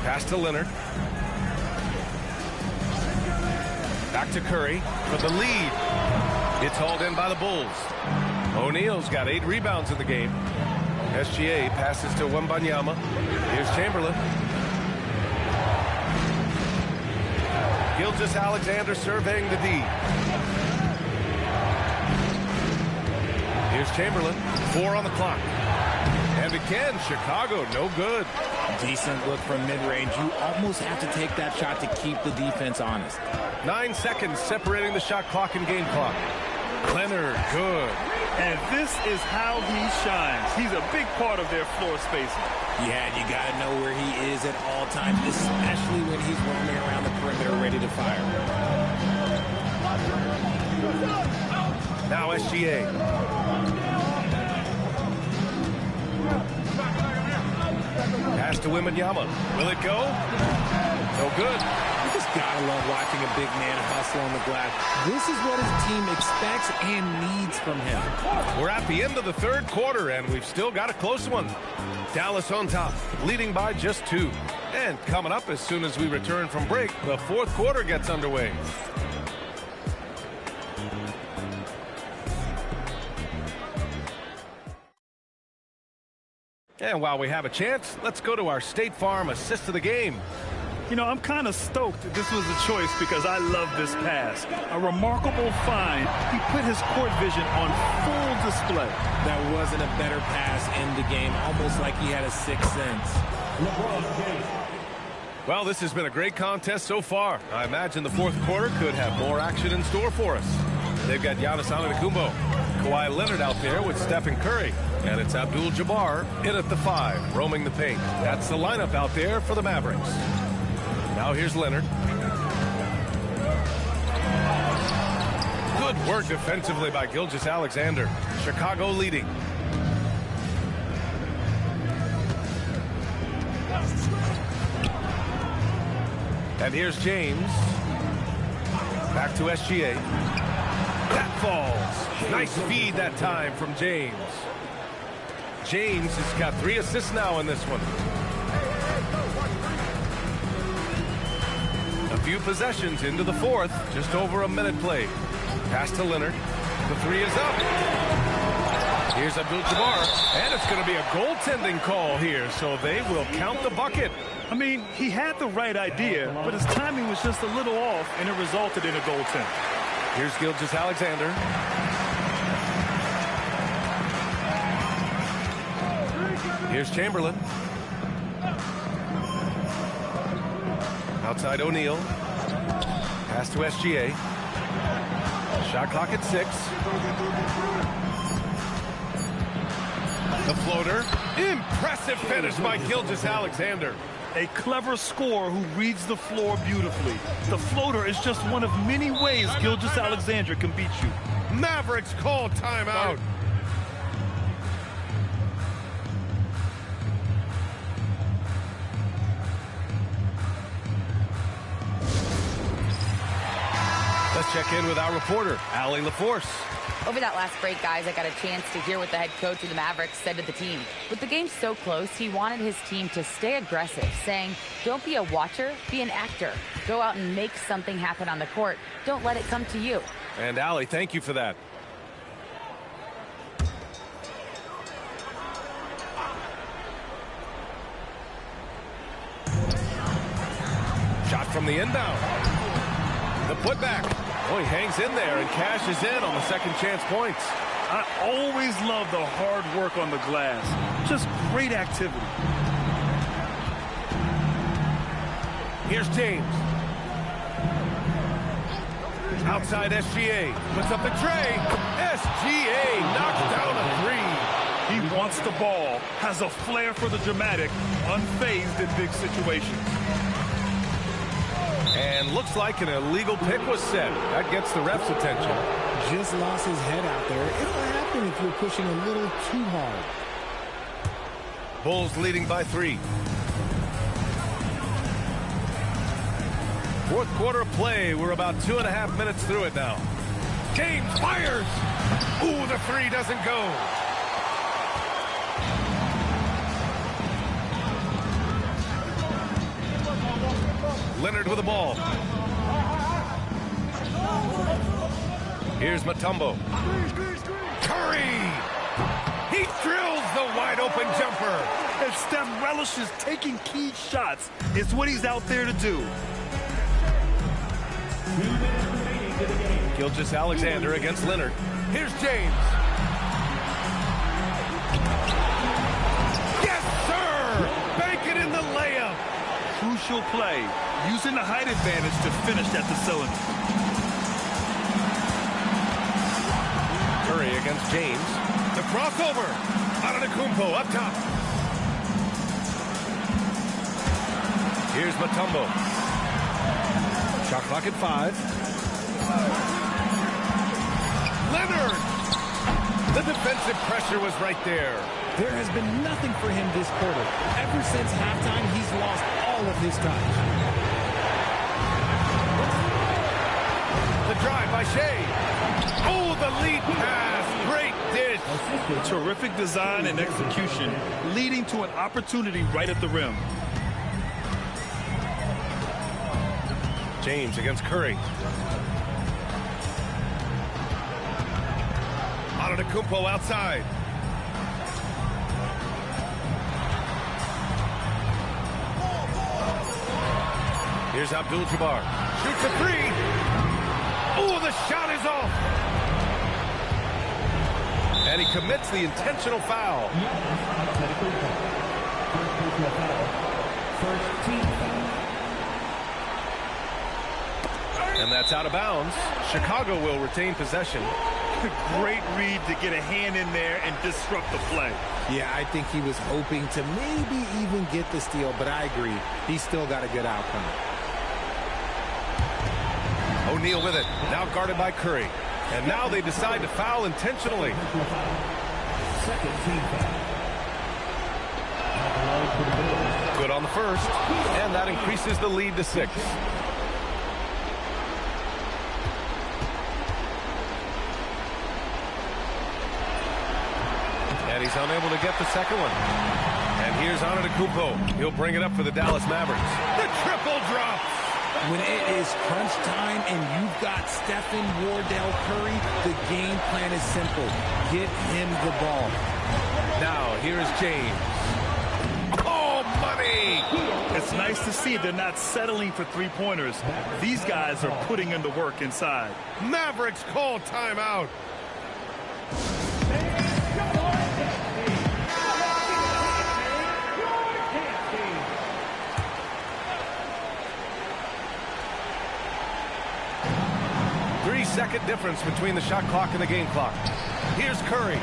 Pass to Leonard. Back to Curry for the lead. It's hauled in by the Bulls. O'Neal's got 8 rebounds in the game. SGA passes to Wembanyama. Here's Chamberlain. Gilgeous-Alexander surveying the D. Here's Chamberlain. 4 on the clock. And again, Chicago, no good. Decent look from mid-range. You almost have to take that shot to keep the defense honest. 9 seconds separating the shot clock and game clock. Leonard, good. And this is how he shines. He's a big part of their floor spacing. Yeah, and you got to know where he is at all times, especially when he's roaming around the perimeter ready to fire. Now SGA. Pass to Wembanyama. Will it go? No good. You just gotta love watching a big man hustle on the glass. This is what his team expects and needs from him. We're at the end of the third quarter, and we've still got a close one. Dallas on top, leading by just 2. And coming up as soon as we return from break, the fourth quarter gets underway. And while we have a chance, let's go to our State Farm assist of the game. You know, I'm kind of stoked that this was a choice because I love this pass. A remarkable find. He put his court vision on full display. That wasn't a better pass in the game, almost like he had a sixth sense. Well, this has been a great contest so far. I imagine the fourth quarter could have more action in store for us. They've got Giannis Antetokounmpo, Kawhi Leonard out there with Stephen Curry. And it's Abdul-Jabbar in at the 5, roaming the paint. That's the lineup out there for the Mavericks. Now here's Leonard. Good work defensively by Gilgeous-Alexander. Chicago leading. And here's James. Back to SGA. That falls. Nice feed that time from James. James has got 3 assists now in this one. A few possessions into the fourth. Just over a minute played. Pass to Leonard. The 3 is up. Here's Abdul-Jabbar. And it's going to be a goaltending call here, so they will count the bucket. I mean, he had the right idea, but his timing was just a little off, and it resulted in a goaltend. Here's Gilgeous-Alexander. Here's Chamberlain. Outside O'Neal. Pass to SGA. Shot clock at 6. The floater. Impressive finish by Gilgeous-Alexander. A clever scorer who reads the floor beautifully. The floater is just one of many ways Gilgeous-Alexander can beat you. Mavericks call timeout. Let's check in with our reporter, Allie LaForce. Over that last break, guys, I got a chance to hear what the head coach of the Mavericks said to the team. With the game so close, he wanted his team to stay aggressive, saying, don't be a watcher, be an actor. Go out and make something happen on the court. Don't let it come to you. And Allie, thank you for that. Shot from the inbound. The putback. Oh, he hangs in there and cashes in on the second chance points. I always love the hard work on the glass. Just great activity. Here's James. Outside SGA. Puts up the tray. SGA knocks down a three. He wants the ball, has a flair for the dramatic, unfazed in big situations. And looks like an illegal pick was set. That gets the ref's attention. Just lost his head out there. It'll happen if you're pushing a little too hard. Bulls leading by 3. Fourth quarter of play. We're about 2.5 minutes through it now. James fires. Ooh, the three doesn't go. Leonard with the ball. Here's Mutombo. Curry! He drills the wide open jumper. And Steph relishes taking key shots. It's what he's out there to do. Gilgeous-Alexander against Leonard. Here's James. Yes, sir! Bank it in the layup. Crucial play, using the height advantage to finish at the cylinder. Curry against James. The crossover. Antetokounmpo up top. Here's Mutombo. Shot clock at 5. Leonard! The defensive pressure was right there. There has been nothing for him this quarter. Ever since halftime, he's lost all of his touch. The drive by Shea. Oh, the lead pass. Great dish. Terrific design and execution, leading to an opportunity right at the rim. James against Curry. Antetokounmpo outside. Here's Abdul-Jabbar. Shoots a three. Oh, the shot is off. And he commits the intentional foul. And that's out of bounds. Chicago will retain possession. Great read to get a hand in there and disrupt the play. Yeah, I think he was hoping to maybe even get the steal, but I agree. He's still got a good outcome. O'Neal with it. Now guarded by Curry. And now they decide to foul intentionally. Second team foul. Good on the first. And that increases the lead to 6. And he's unable to get the second one. And here's Antetokounmpo. He'll bring it up for the Dallas Mavericks. The triple drop. When it is crunch time and you've got Stephen Wardell Curry, the game plan is simple. Get him the ball. Now, here's James. Oh, money! It's nice to see they're not settling for three-pointers. These guys are putting in the work inside. Mavericks call timeout. Second difference between the shot clock and the game clock. Here's Curry.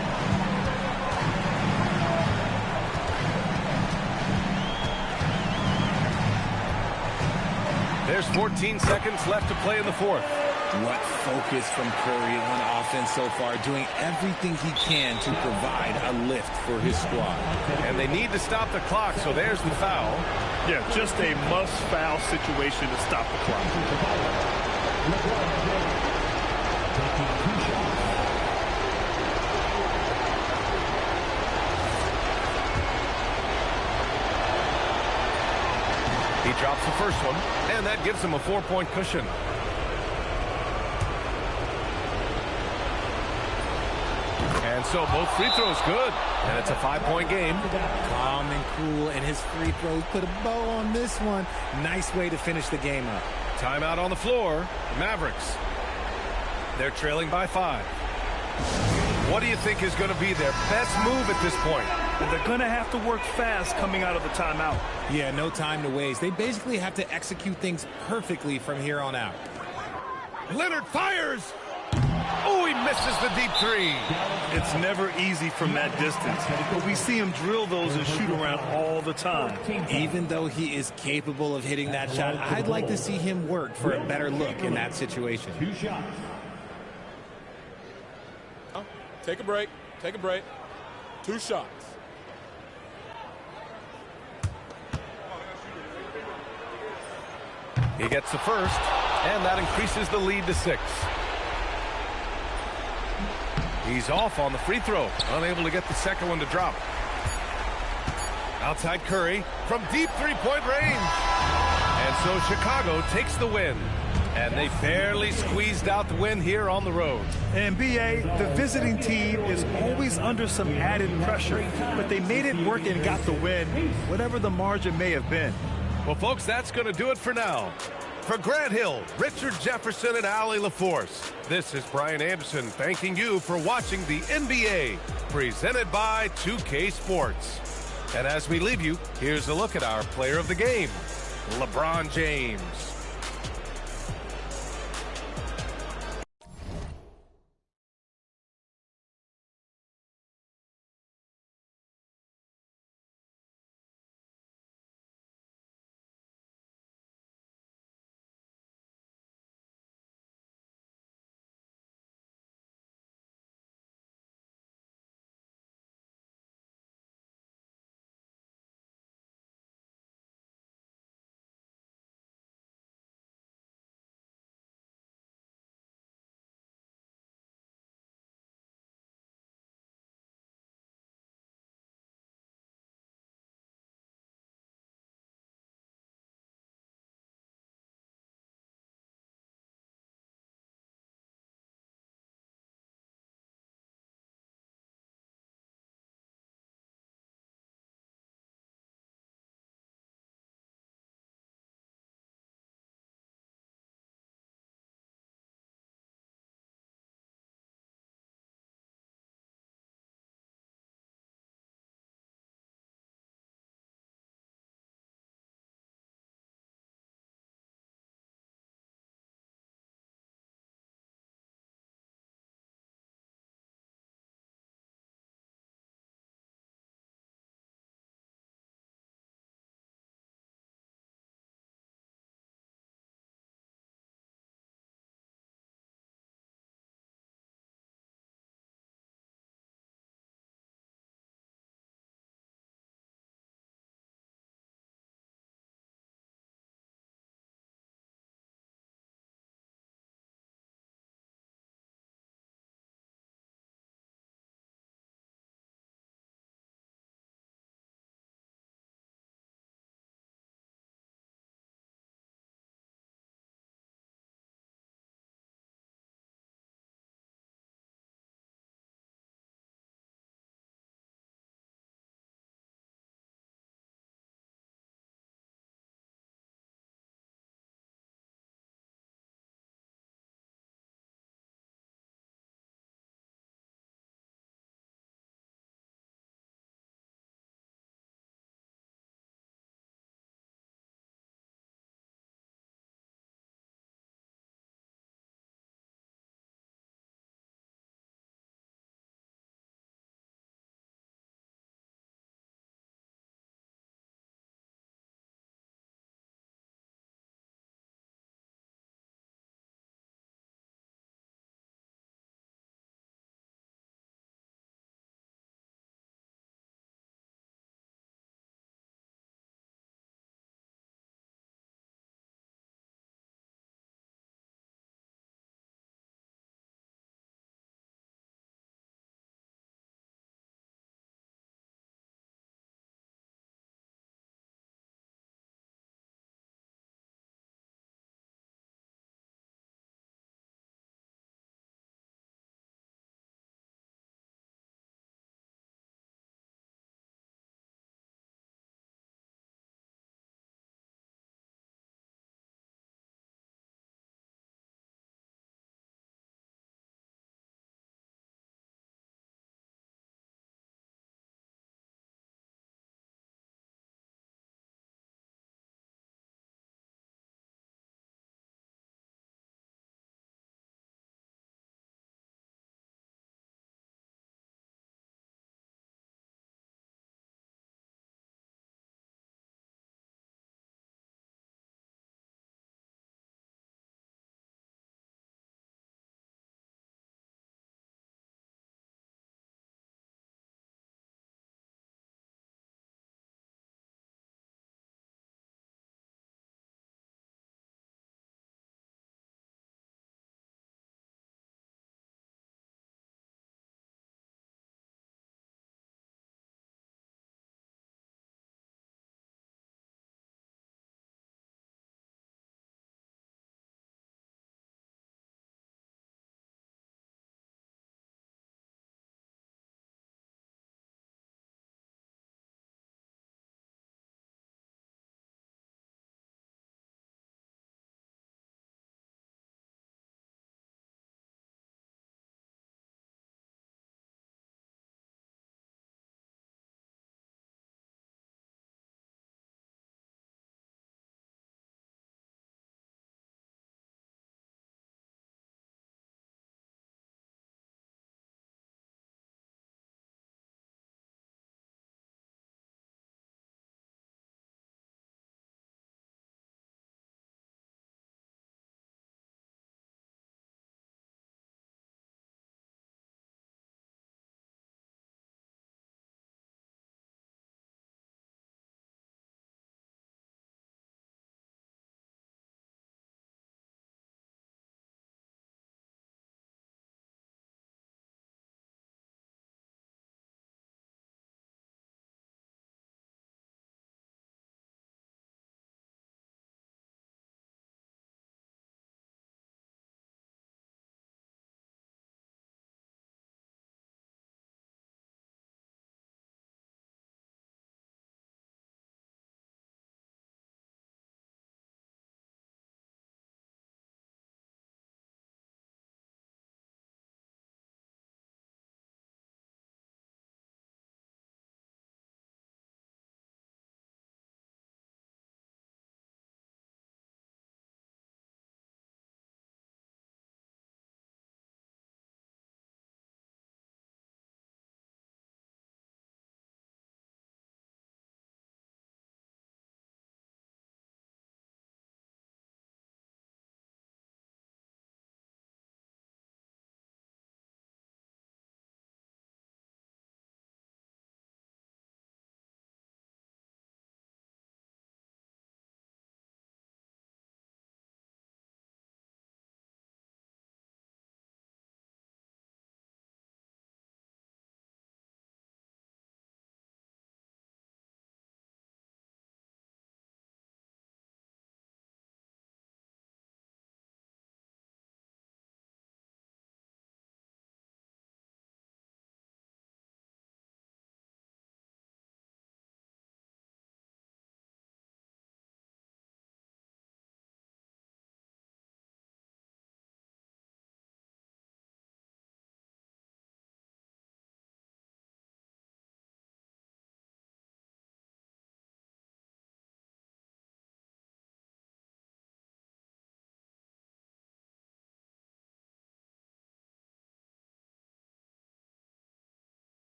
There's 14 seconds left to play in the fourth. What focus from Curry on offense so far, doing everything he can to provide a lift for his squad. And they need to stop the clock, so there's the foul. Yeah, just a must-foul situation to stop the clock. He drops the first one, and that gives him a 4-point cushion. And so both free throws good, and it's a 5-point game. Calm and cool, and his free throws put a bow on this one. Nice way to finish the game up. Timeout on the floor. Mavericks. They're trailing by 5. What do you think is going to be their best move at this point? And they're going to have to work fast coming out of the timeout. Yeah, no time to waste. They basically have to execute things perfectly from here on out. Leonard fires. Oh, he misses the deep three. It's never easy from that distance, but we see him drill those and shoot around all the time. Even though he is capable of hitting that shot, I'd like to see him work for a better look in that situation. 2 shots. Take a break. Take a break. 2 shots. He gets the first, and that increases the lead to 6. He's off on the free throw, unable to get the second one to drop. Outside Curry from deep three-point range. And so Chicago takes the win. And they barely squeezed out the win here on the road. And B.A., the visiting team is always under some added pressure, but they made it work and got the win, whatever the margin may have been. Well, folks, that's going to do it for now. For Grant Hill, Richard Jefferson, and Allie LaForce, this is Brian Anderson thanking you for watching the NBA, presented by 2K Sports. And as we leave you, here's a look at our player of the game, LeBron James.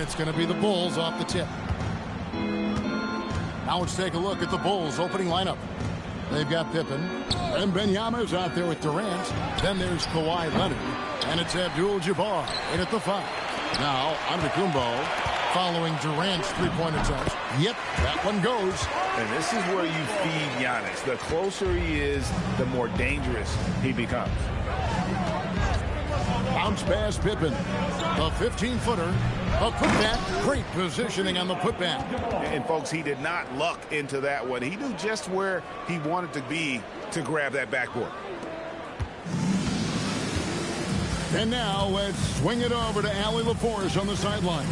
it's going to be the Bulls off the tip. Now let's take a look at the Bulls opening lineup. They've got Pippen, and Wembanyama's out there with Durant. Then there's Kawhi Leonard, and it's Abdul-Jabbar in at the 5. Now, Antetokounmpo following Durant's three-point attempt. Yep, that one goes. And this is where you feed Giannis. The closer he is, the more dangerous he becomes. Bounce pass Pippen. The 15-footer. A putback. Great positioning on the putback. And, folks, he did not luck into that one. He knew just where he wanted to be to grab that backboard. And now let's swing it over to Allie LaForce on the sideline.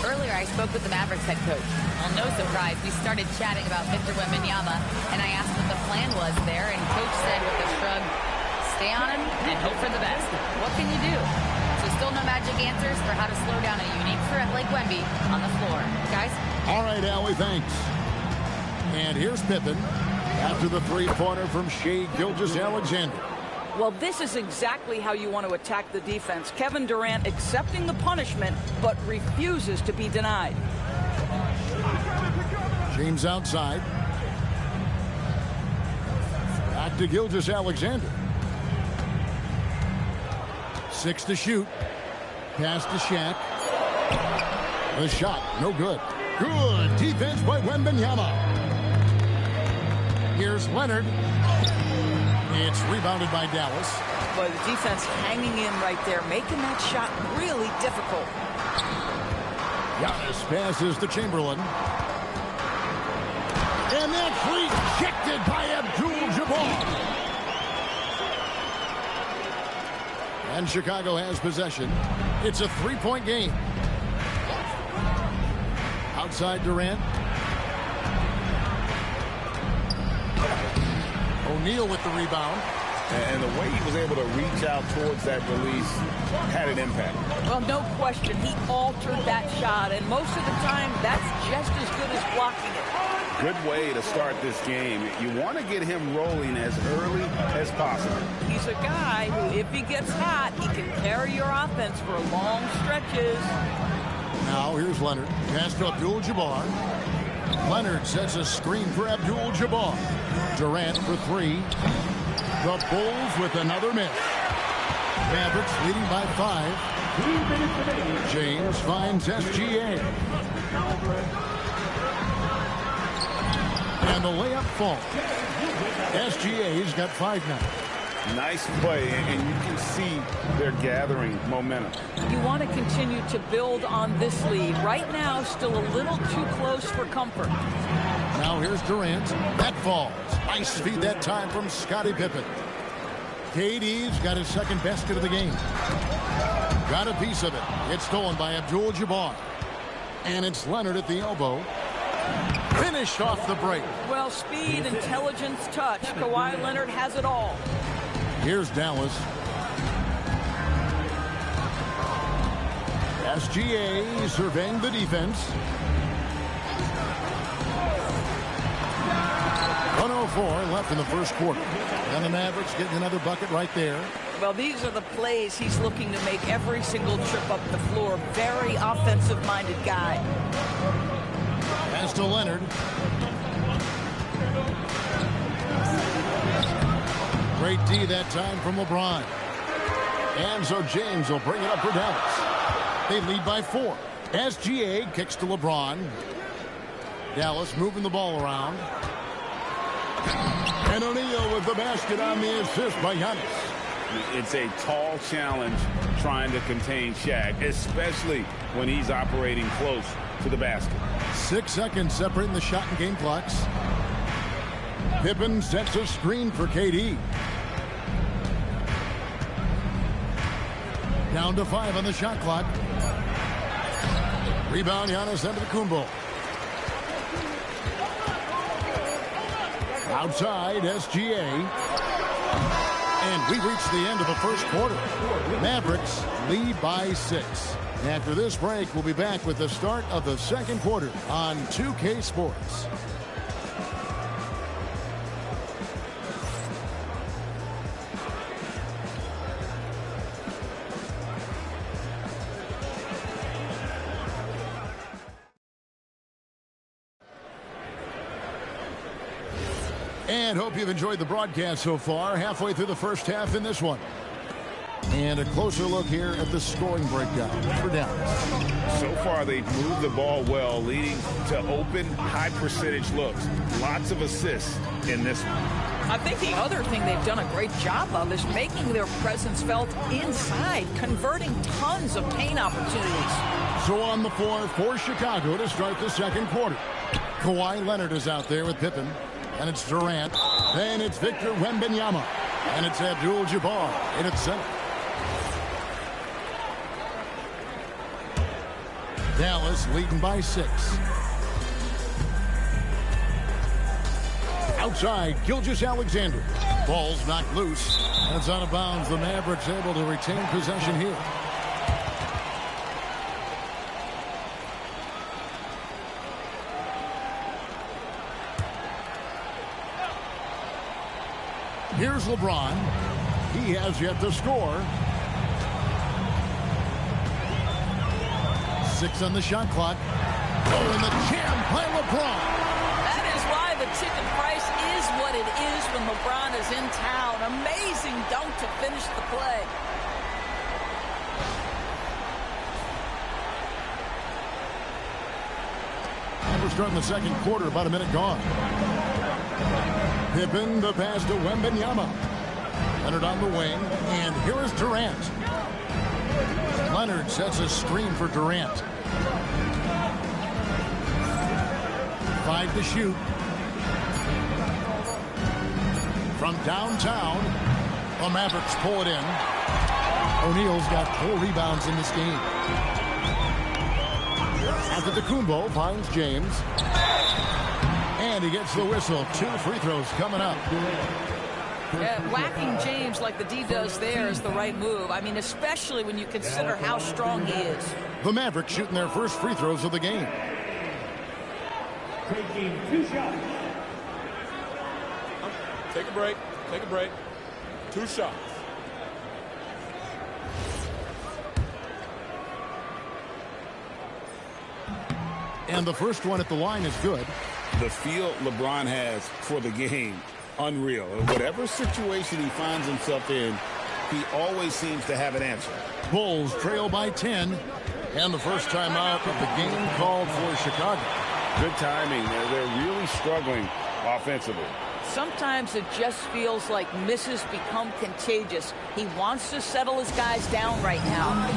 Earlier, I spoke with the Mavericks head coach. Well, no surprise, we started chatting about Victor Wembanyama, and I asked what the plan was there, and coach said with a shrug, stay on him and hope for the best. What can you do? So still no magic answers for how to slow down a unique threat like Wemby on the floor. Guys? All right, Allie, thanks. And here's Pippen after the three-pointer from Shai Gilgeous-Alexander. Well, this is exactly how you want to attack the defense. Kevin Durant accepting the punishment, but refuses to be denied. James outside. Back to Gilgeous-Alexander. 6 to shoot. Pass to Shaq. The shot, no good. Good defense by Wembanyama. Here's Leonard. It's rebounded by Dallas. Boy, the defense hanging in right there, making that shot really difficult. Giannis passes to Chamberlain. And that's rejected by Abdul-Jabbar. And Chicago has possession. It's a three-point game. Outside Durant. O'Neal with the rebound. And the way he was able to reach out towards that release had an impact. Well, no question. He altered that shot, and most of the time, that's just as good as blocking it. Good way to start this game. You want to get him rolling as early as possible. He's a guy who, if he gets hot, he can carry your offense for long stretches. Now here's Leonard. Pass to Abdul-Jabbar. Leonard sets a screen for Abdul-Jabbar. Durant for 3. The Bulls with another miss. Mavericks leading by 5. James finds SGA. And the layup falls. SGA's got 5 now. Nice play, and you can see they're gathering momentum. You want to continue to build on this lead. Right now, still a little too close for comfort. Now here's Durant. That falls. Nice feed that time from Scottie Pippen. KD's got his second basket of the game. Got a piece of it. It's stolen by Abdul-Jabbar. And it's Leonard at the elbow. Finished off the break. Well, speed, intelligence, touch. Kawhi Leonard has it all. Here's Dallas. SGA surveying the defense. 104 left in the first quarter. And the Mavericks getting another bucket right there. Well, these are the plays he's looking to make every single trip up the floor. Very offensive-minded guy. Pass to Leonard. Great D that time from LeBron. And so James will bring it up for Dallas. They lead by 4. SGA kicks to LeBron. Dallas moving the ball around. And O'Neal with the basket on the assist by Giannis. It's a tall challenge trying to contain Shaq, especially when he's operating close to the basket. 6 seconds separating the shot and game clocks. Pippen sets a screen for KD. Down to 5 on the shot clock. Rebound Giannis Antetokounmpo. Outside SGA. And we reach the end of the first quarter. Mavericks lead by 6. After this break, we'll be back with the start of the second quarter on 2K Sports. And hope you've enjoyed the broadcast so far. Halfway through the first half in this one. And a closer look here at the scoring breakdown for Dallas. So far, they've moved the ball well, leading to open, high-percentage looks. Lots of assists in this one. I think the other thing they've done a great job of is making their presence felt inside, converting tons of paint opportunities. So on the floor for Chicago to start the second quarter. Kawhi Leonard is out there with Pippen. And it's Durant. Then it's Victor Wembanyama. And it's Abdul-Jabbar in its center. Dallas leading by 6. Outside, Gilgeous-Alexander. Ball's knocked loose. And it's out of bounds. The Mavericks able to retain possession here. Here's LeBron. He has yet to score. 6 on the shot clock. Oh, and the jam by LeBron. That is why the ticket price is what it is when LeBron is in town. Amazing dunk to finish the play. And we're starting the second quarter, about a minute gone. Pippen, the pass to Wembanyama. Leonard on the wing, and here is Durant. Leonard sets a screen for Durant. 5 to shoot. From downtown, the Mavericks pull it in. O'Neal's got 4 rebounds in this game. Antetokounmpo finds James. And he gets the whistle. 2 free throws coming up. Yeah, whacking James like the D does there is the right move. I mean, especially when you consider how strong he is. The Mavericks shooting their first free throws of the game. Taking 2 shots. Take a break. Take a break. 2 shots. And the first one at the line is good. The feel LeBron has for the game, unreal. In whatever situation he finds himself in, he always seems to have an answer. Bulls trail by 10. And the first time out of the game called for Chicago. Good timing. They're really struggling offensively. Sometimes it just feels like misses become contagious. He wants to settle his guys down right now.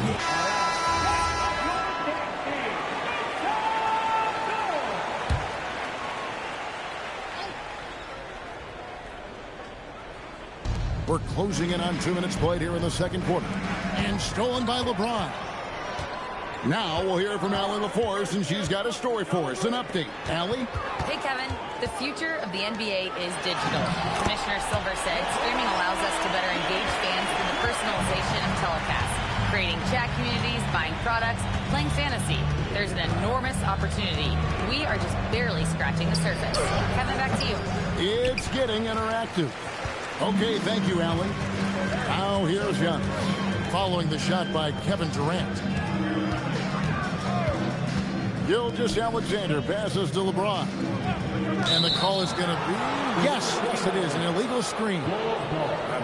We're closing in on 2 minutes played here in the second quarter. And stolen by LeBron. Now we'll hear from Allie LaForce, and she's got a story for us. An update. Allie? Hey, Kevin. The future of the NBA is digital. Commissioner Silver said streaming allows us to better engage fans through the personalization of telecasts, creating chat communities, buying products, playing fantasy. There's an enormous opportunity. We are just barely scratching the surface. Kevin, back to you. It's getting interactive. Okay, thank you, Allie. Now here's Giannis, following the shot by Kevin Durant. Gilgeous-Alexander passes to LeBron. And the call is going to be, yes, it is, an illegal screen.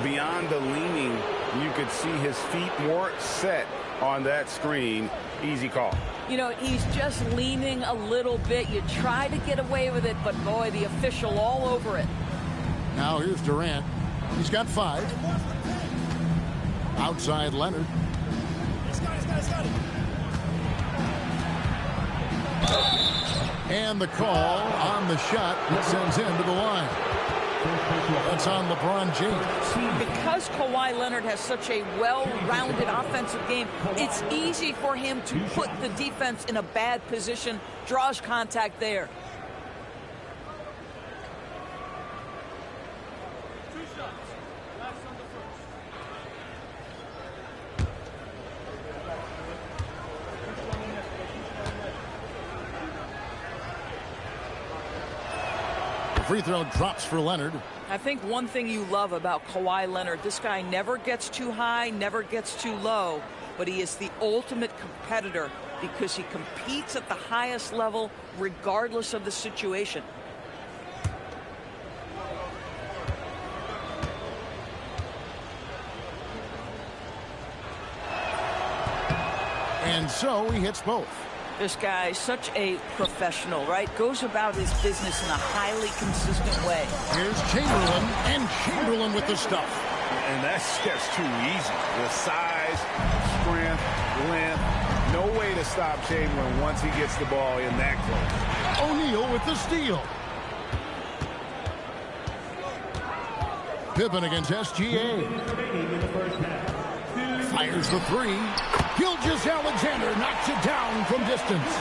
Beyond the leaning, you could see his feet more set on that screen. Easy call. You know, he's just leaning a little bit. You try to get away with it, but boy, the official all over it. Now here's Durant. He's got 5. Outside Leonard. And the call on the shot that sends him to the line. That's on LeBron James. Because Kawhi Leonard has such a well-rounded offensive game, it's easy for him to put the defense in a bad position, draws contact there. Free throw drops for Leonard. I think one thing you love about Kawhi Leonard, this guy never gets too high, never gets too low, but he is the ultimate competitor because he competes at the highest level regardless of the situation. And so he hits both. This guy's such a professional, right? Goes about his business in a highly consistent way. Here's Chamberlain, and Chamberlain with the stuff. And that's just too easy. The size, strength, length, no way to stop Chamberlain once he gets the ball in that close. O'Neal with the steal. Pippen against SGA. Fires the three. Gilgeous-Alexander knocks it down from distance.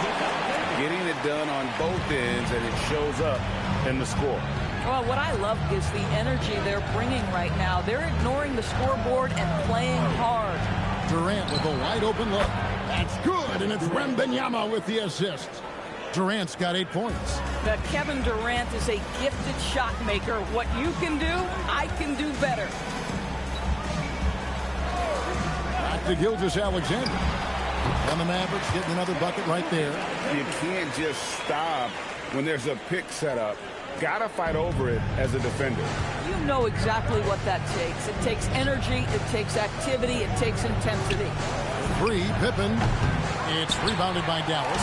Getting it done on both ends, and it shows up in the score. Well, what I love is the energy they're bringing right now. They're ignoring the scoreboard and playing hard. Durant with a wide open look. That's good, and it's Wembanyama with the assist. Durant's got 8 points. But Kevin Durant is a gifted shot maker. What you can do, I can do better. Back to Gilgeous-Alexander. And the Mavericks getting another bucket right there. You can't just stop when there's a pick set up. Gotta fight over it as a defender. You know exactly what that takes. It takes energy, it takes activity, it takes intensity. 3, Pippen. It's rebounded by Dallas.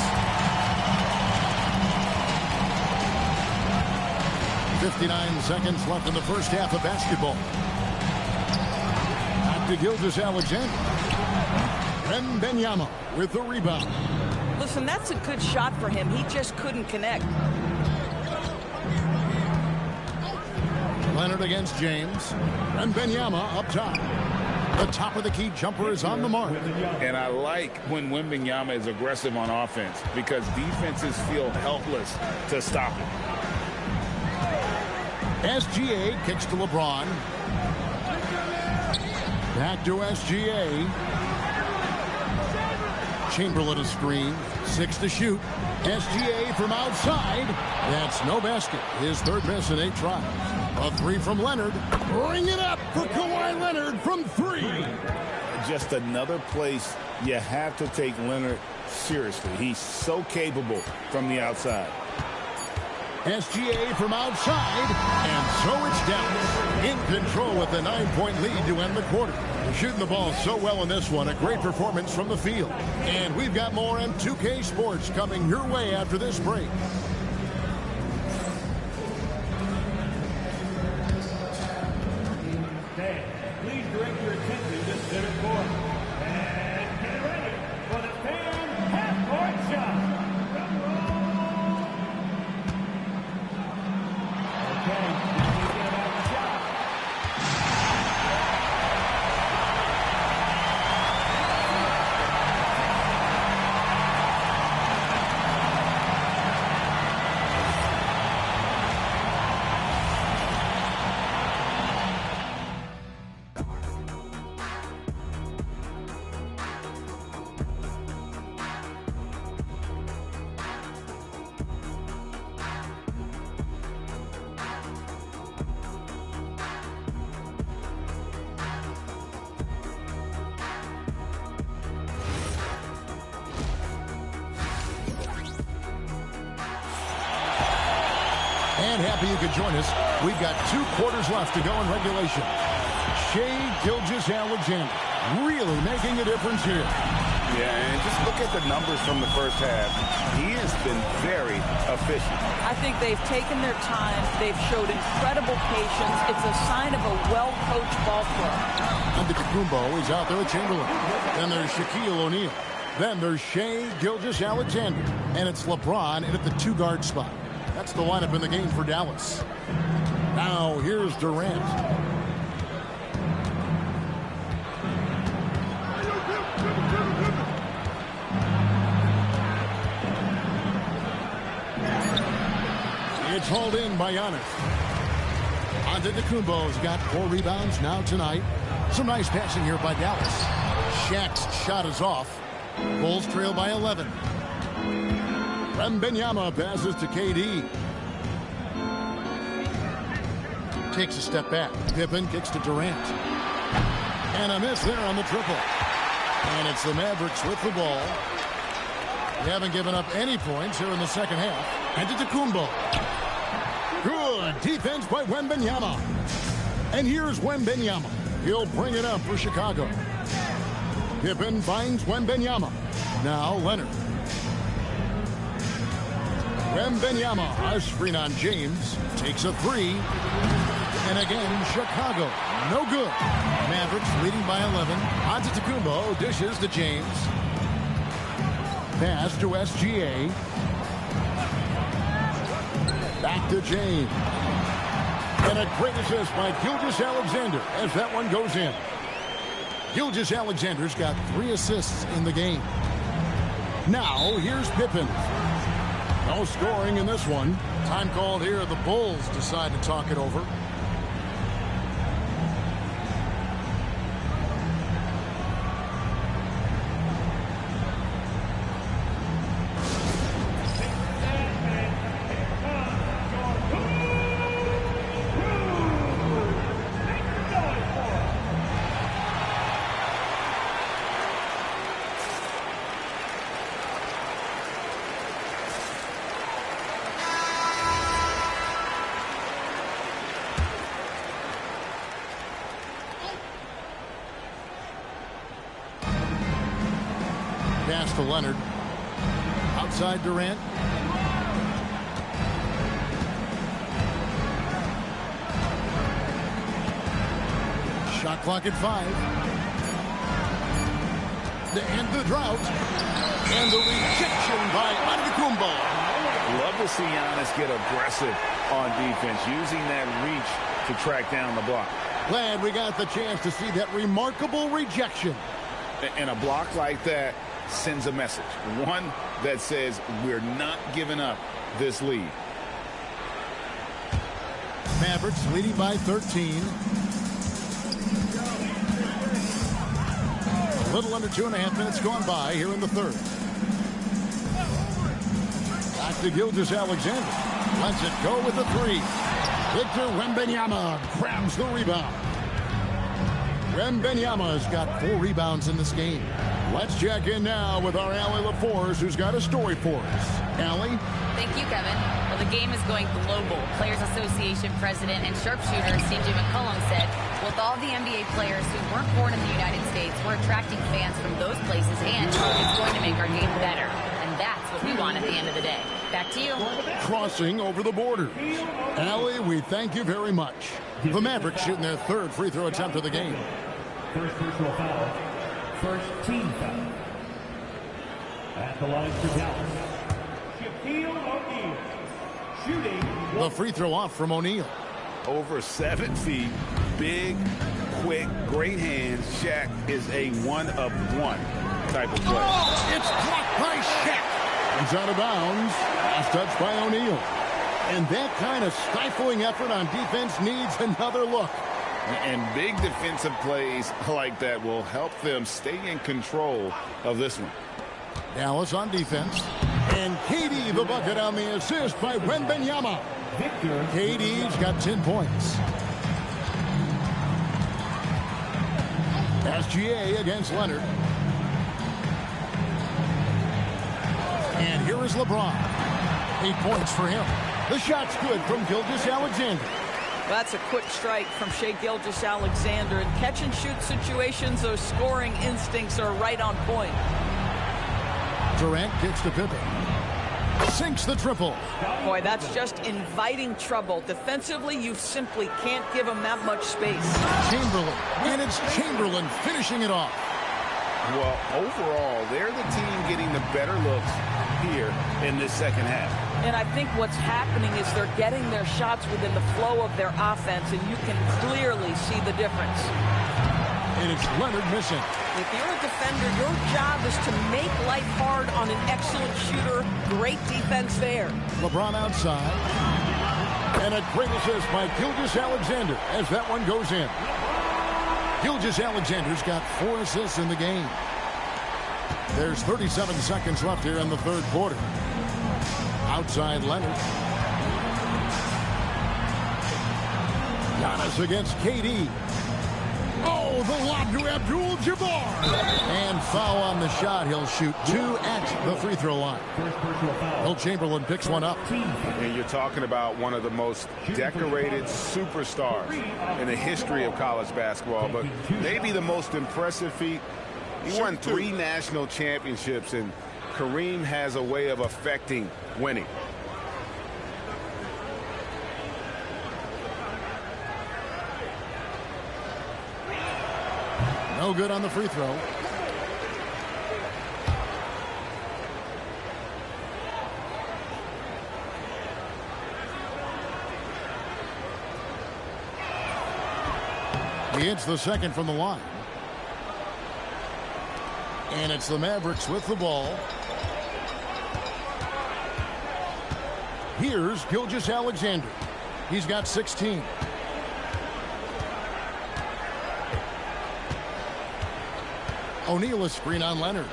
59 seconds left in the first half of basketball. Back to Gilgeous-Alexander. Wembanyama with the rebound. Listen, that's a good shot for him. He just couldn't connect. Leonard against James. Wembanyama up top. The top of the key jumper is on the mark. And I like when Wembanyama is aggressive on offense because defenses feel helpless to stop him. SGA kicks to LeBron. Back to SGA. Chamberlain a screen. 6 to shoot. SGA from outside. That's no basket. His third miss in 8 tries. A 3 from Leonard. Bring it up for Kawhi Leonard from 3. Just another place you have to take Leonard seriously. He's so capable from the outside. SGA from outside, and so it's Dallas in control with a 9-point lead to end the quarter. Shooting the ball so well in this one, a great performance from the field. And we've got more M2K Sports coming your way after this break. Okay, please direct your attention to center court. And get ready for the fan half-court shot. And happy you could join us. We've got 2 quarters left to go in regulation. Shai Gilgeous-Alexander really making a difference here. Yeah, and just look at the numbers from the first half. He has been very efficient. I think they've taken their time. They've showed incredible patience. It's a sign of a well-coached ball club. Antetokounmpo is out there with Chamberlain. Then there's Shaquille O'Neal. Then there's Shai Gilgeous-Alexander. And it's LeBron in at the 2-guard spot. That's the lineup in the game for Dallas. Now here's Durant. It's hauled in by Giannis. Antetokounmpo's got 4 rebounds now tonight. Some nice passing here by Dallas. Shaq's shot is off. Bulls trail by 11. Wembanyama passes to KD. Takes a step back. Pippen kicks to Durant. And a miss there on the triple. And it's the Mavericks with the ball. They haven't given up any points here in the second half. Antetokounmpo. Good defense by Wembanyama. And here's Wembanyama. He'll bring it up for Chicago. Pippen finds Wembanyama. Now Leonard. Wembanyama, a screen on James, takes a three. And again, Chicago, no good. Mavericks leading by 11. Antetokounmpo dishes to James. Pass to SGA. Back to James. And a great assist by Gilgeous-Alexander as that one goes in. Gilgeous-Alexander's got 3 assists in the game. Now, here's Pippen. No scoring in this one. Time called here. The Bulls decide to talk it over. Pass to Leonard. Outside Durant. Shot clock at 5. To end the drought. And the rejection by Antetokounmpo. Love to see Giannis get aggressive on defense, using that reach to track down the block. Glad we got the chance to see that remarkable rejection. And a block like that sends a message. One that says we're not giving up this lead. Mavericks leading by 13. A little under 2.5 minutes gone by here in the third. Back to Gilgeous-Alexander. Lets it go with the 3. Victor Wembanyama grabs the rebound. Wembanyama's got 4 rebounds in this game. Let's check in now with our Allie LaForce, who's got a story for us. Allie? Thank you, Kevin. Well, the game is going global. Players Association President and sharpshooter C.J. McCollum said, with all the NBA players who weren't born in the United States, we're attracting fans from those places, and it's going to make our game better. And that's what we want at the end of the day. Back to you. Crossing over the borders. Allie, we thank you very much. The Mavericks shooting their 3rd free throw attempt of the game. First personal foul. First team foul. At the line for Dallas, Shaquille O'Neal. Shooting. The free throw off from O'Neal. Over 7 feet, big, quick, great hands. Shaq is a one-of-one type of player. Oh, it's blocked by Shaq. He's out of bounds. Last touch by O'Neal. And that kind of stifling effort on defense needs another look. And big defensive plays like that will help them stay in control of this one. Dallas on defense. And KD the bucket on the assist by Wembanyama. KD's got 10 points. SGA against Leonard. And here is LeBron. 8 points for him. The shot's good from Gilgeous-Alexander. That's a quick strike from Shai Gilgeous-Alexander. In catch-and-shoot situations, those scoring instincts are right on point. Durant gets to Pippen. Sinks the triple. Boy, that's just inviting trouble. Defensively, you simply can't give him that much space. Chamberlain. And it's Chamberlain finishing it off. Well, overall, they're the team getting the better looks here in this second half. And I think what's happening is they're getting their shots within the flow of their offense, and you can clearly see the difference. And it's Leonard missing. If you're a defender, your job is to make life hard on an excellent shooter. Great defense there. LeBron outside. And a great assist by Gilgeous-Alexander as that one goes in. Gilgeous-Alexander's got 4 assists in the game. There's 37 seconds left here in the third quarter. Outside Leonard. Giannis against KD. Oh, the lob to Abdul-Jabbar. And foul on the shot. He'll shoot 2 at the free throw line. Will Chamberlain picks one up. And you're talking about one of the most decorated superstars in the history of college basketball, but maybe the most impressive feat He won 3 national championships, and Kareem has a way of affecting winning. No good on the free throw. He hits the second from the line. And it's the Mavericks with the ball. Here's Gilgeous-Alexander. He's got 16. O'Neal a screen on Leonard.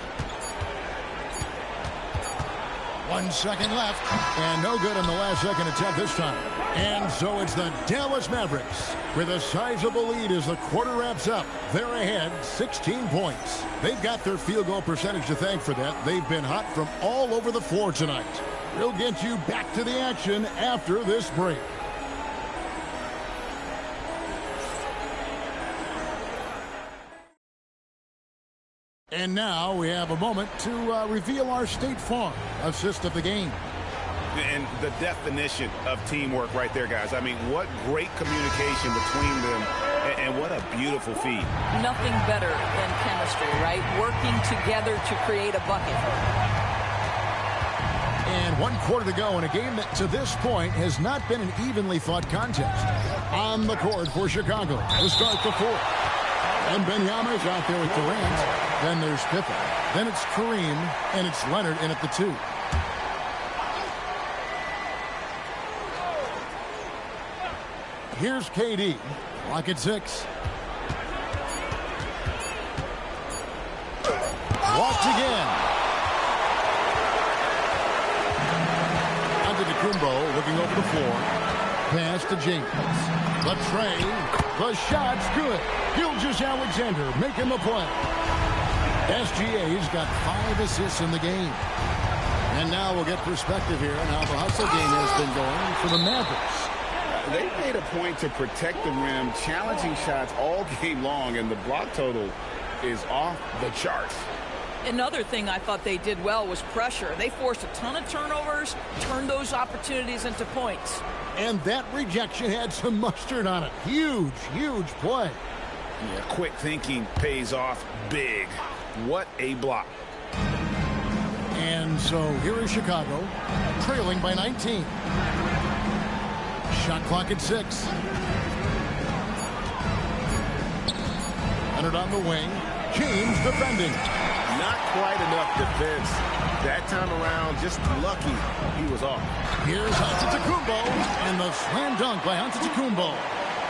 1 second left. And no good on the last second attempt this time. And so it's the Dallas Mavericks with a sizable lead as the quarter wraps up. They're ahead 16 points. They've got their field goal percentage to thank for that. They've been hot from all over the floor tonight. We'll get you back to the action after this break. And now we have a moment to reveal our State Farm assist of the game. And the definition of teamwork right there, guys. I mean, what great communication between them, and what a beautiful feed. Nothing better than chemistry, right? Working together to create a bucket. And 1 quarter to go in a game that to this point has not been an evenly fought contest. On the court for Chicago to start the fourth. And Wembanyama is out there with Durant. Then there's Pippen. Then it's Kareem, and it's Leonard in at the 2. Here's KD. Clock at 6. Walked again. Antetokounmpo looking over the floor. Pass to James. The tray. The shot's good. Gilgeous-Alexander making the play. SGA's got 5 assists in the game. And now we'll get perspective here on how the hustle game has been going for the Mavericks. They made a point to protect the rim, challenging shots all game long, and the block total is off the charts. Another thing I thought they did well was pressure. They forced a ton of turnovers, turned those opportunities into points. And that rejection had some mustard on it. Huge, huge play. Yeah, quick thinking pays off big. What a block. And so here is Chicago, trailing by 19. Shot clock at 6. Leonard on the wing. James defending. Not quite enough defense. That time around, just lucky he was off. Here's Antetokounmpo, and the slam dunk by Antetokounmpo.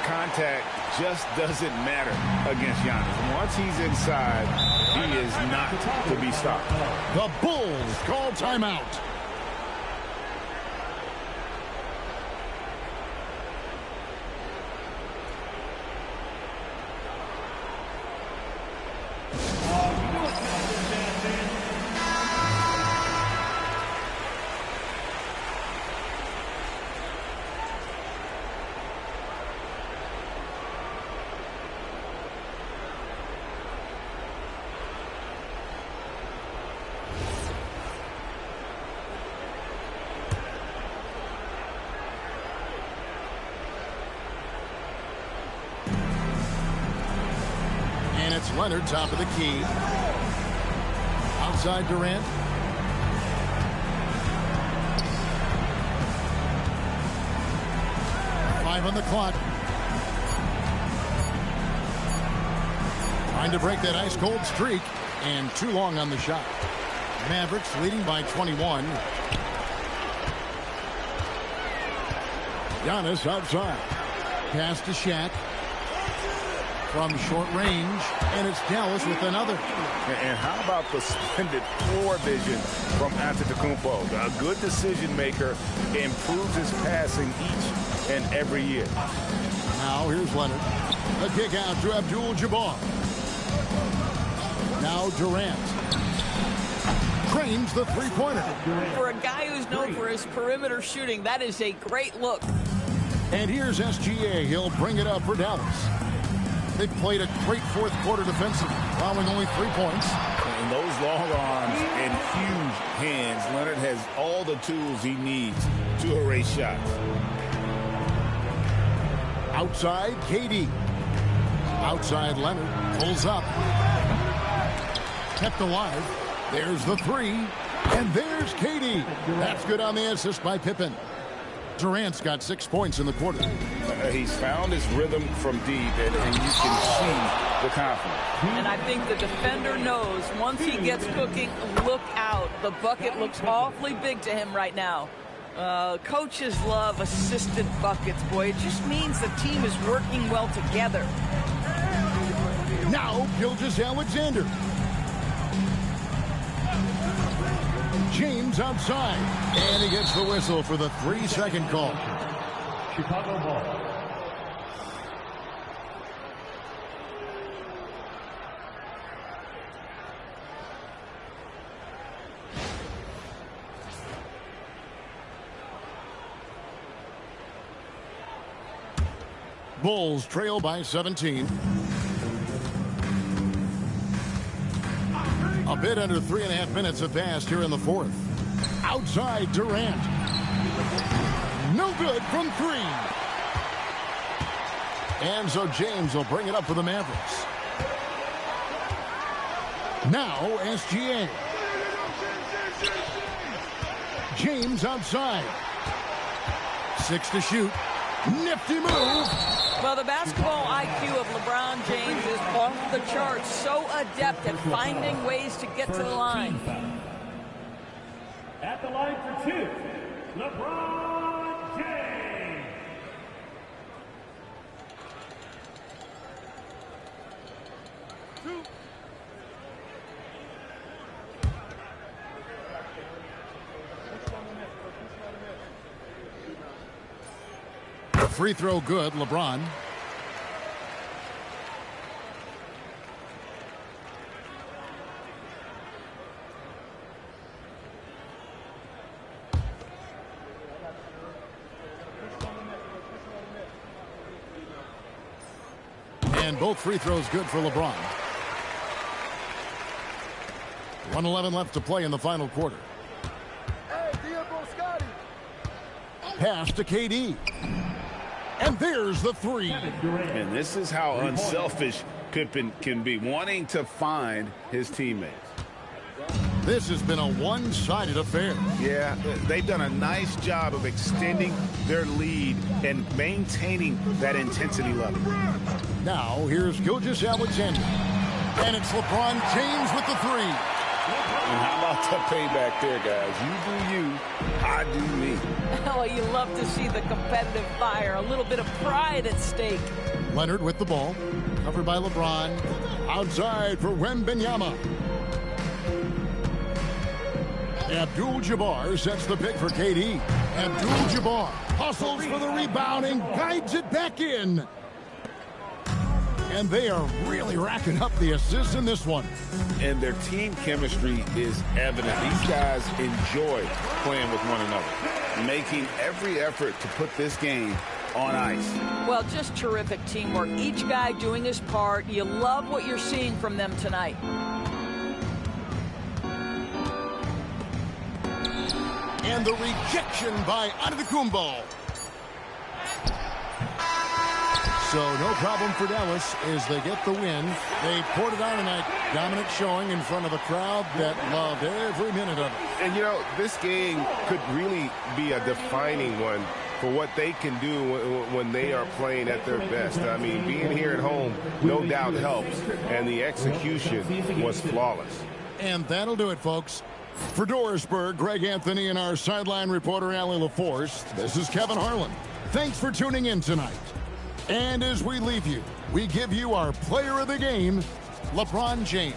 Contact just doesn't matter against Giannis. Once he's inside, he is not to be stopped. The Bulls call timeout. Leonard, top of the key. Outside Durant. Five on the clock. Trying to break that ice-cold streak. And too long on the shot. Mavericks leading by 21. Giannis outside. Pass to Shaq. From short range, and it's Dallas with another. And how about the splendid floor vision from Antetokounmpo? A good decision maker, improves his passing each and every year. Now here's Leonard. A kick out to Abdul-Jabbar. Now Durant. Cranes the three-pointer. For a guy who's known for his perimeter shooting, that is a great look. And here's SGA. He'll bring it up for Dallas. They've played a great fourth quarter defensively, allowing only 3 points. And those long arms and huge hands, Leonard has all the tools he needs to erase shots. Outside, KD. Outside, Leonard pulls up. Kept alive. There's the three. And there's KD. That's good on the assist by Pippen. Durant's got 6 points in the quarter. He's found his rhythm from deep, and you can see the confidence. And I think the defender knows once he gets cooking, look out. The bucket looks awfully big to him right now. Coaches love assisted buckets, boy. It just means the team is working well together. Now, Gilgeous-Alexander. James outside. And he gets the whistle for the 3-second call. Chicago ball. Bulls trail by 17. A bit under 3.5 minutes have passed here in the fourth. Outside, Durant. No good from three. And so James will bring it up for the Mavericks. Now SGA. James outside. 6 to shoot. Nifty move. Well, the basketball IQ of LeBron James is off the charts. So adept at finding ways to get to the line. At the line for two, LeBron James. Free throw good, LeBron. And both free throws good for LeBron. 1:11 left to play in the final quarter. Pass to KD. And there's the three. And this is how unselfish Pippen can be, wanting to find his teammates. This has been a one-sided affair. Yeah, they've done a nice job of extending their lead and maintaining that intensity level. Now, here's Gilgeous-Alexander. And it's LeBron James with the three. And how about the payback there, guys? You do you, I do me. Oh, you love to see the competitive fire. A little bit of pride at stake. Leonard with the ball. Covered by LeBron. Outside for Wembanyama. Abdul-Jabbar sets the pick for KD. Abdul-Jabbar hustles for the rebound and guides it back in. And they are really racking up the assists in this one. And their team chemistry is evident. These guys enjoy playing with one another, making every effort to put this game on ice. Well, just terrific teamwork. Each guy doing his part. You love what you're seeing from them tonight. And the rejection by Antetokounmpo. So no problem for Dallas as they get the win. They poured it on tonight. Dominant showing in front of a crowd that loved every minute of it. And, you know, this game could really be a defining one for what they can do when they are playing at their best. I mean, being here at home no doubt helps, and the execution was flawless. And that'll do it, folks. For Dorisburg, Greg Anthony and our sideline reporter, Allie LaForce, this is Kevin Harlan. Thanks for tuning in tonight. And as we leave you, we give you our player of the game, LeBron James.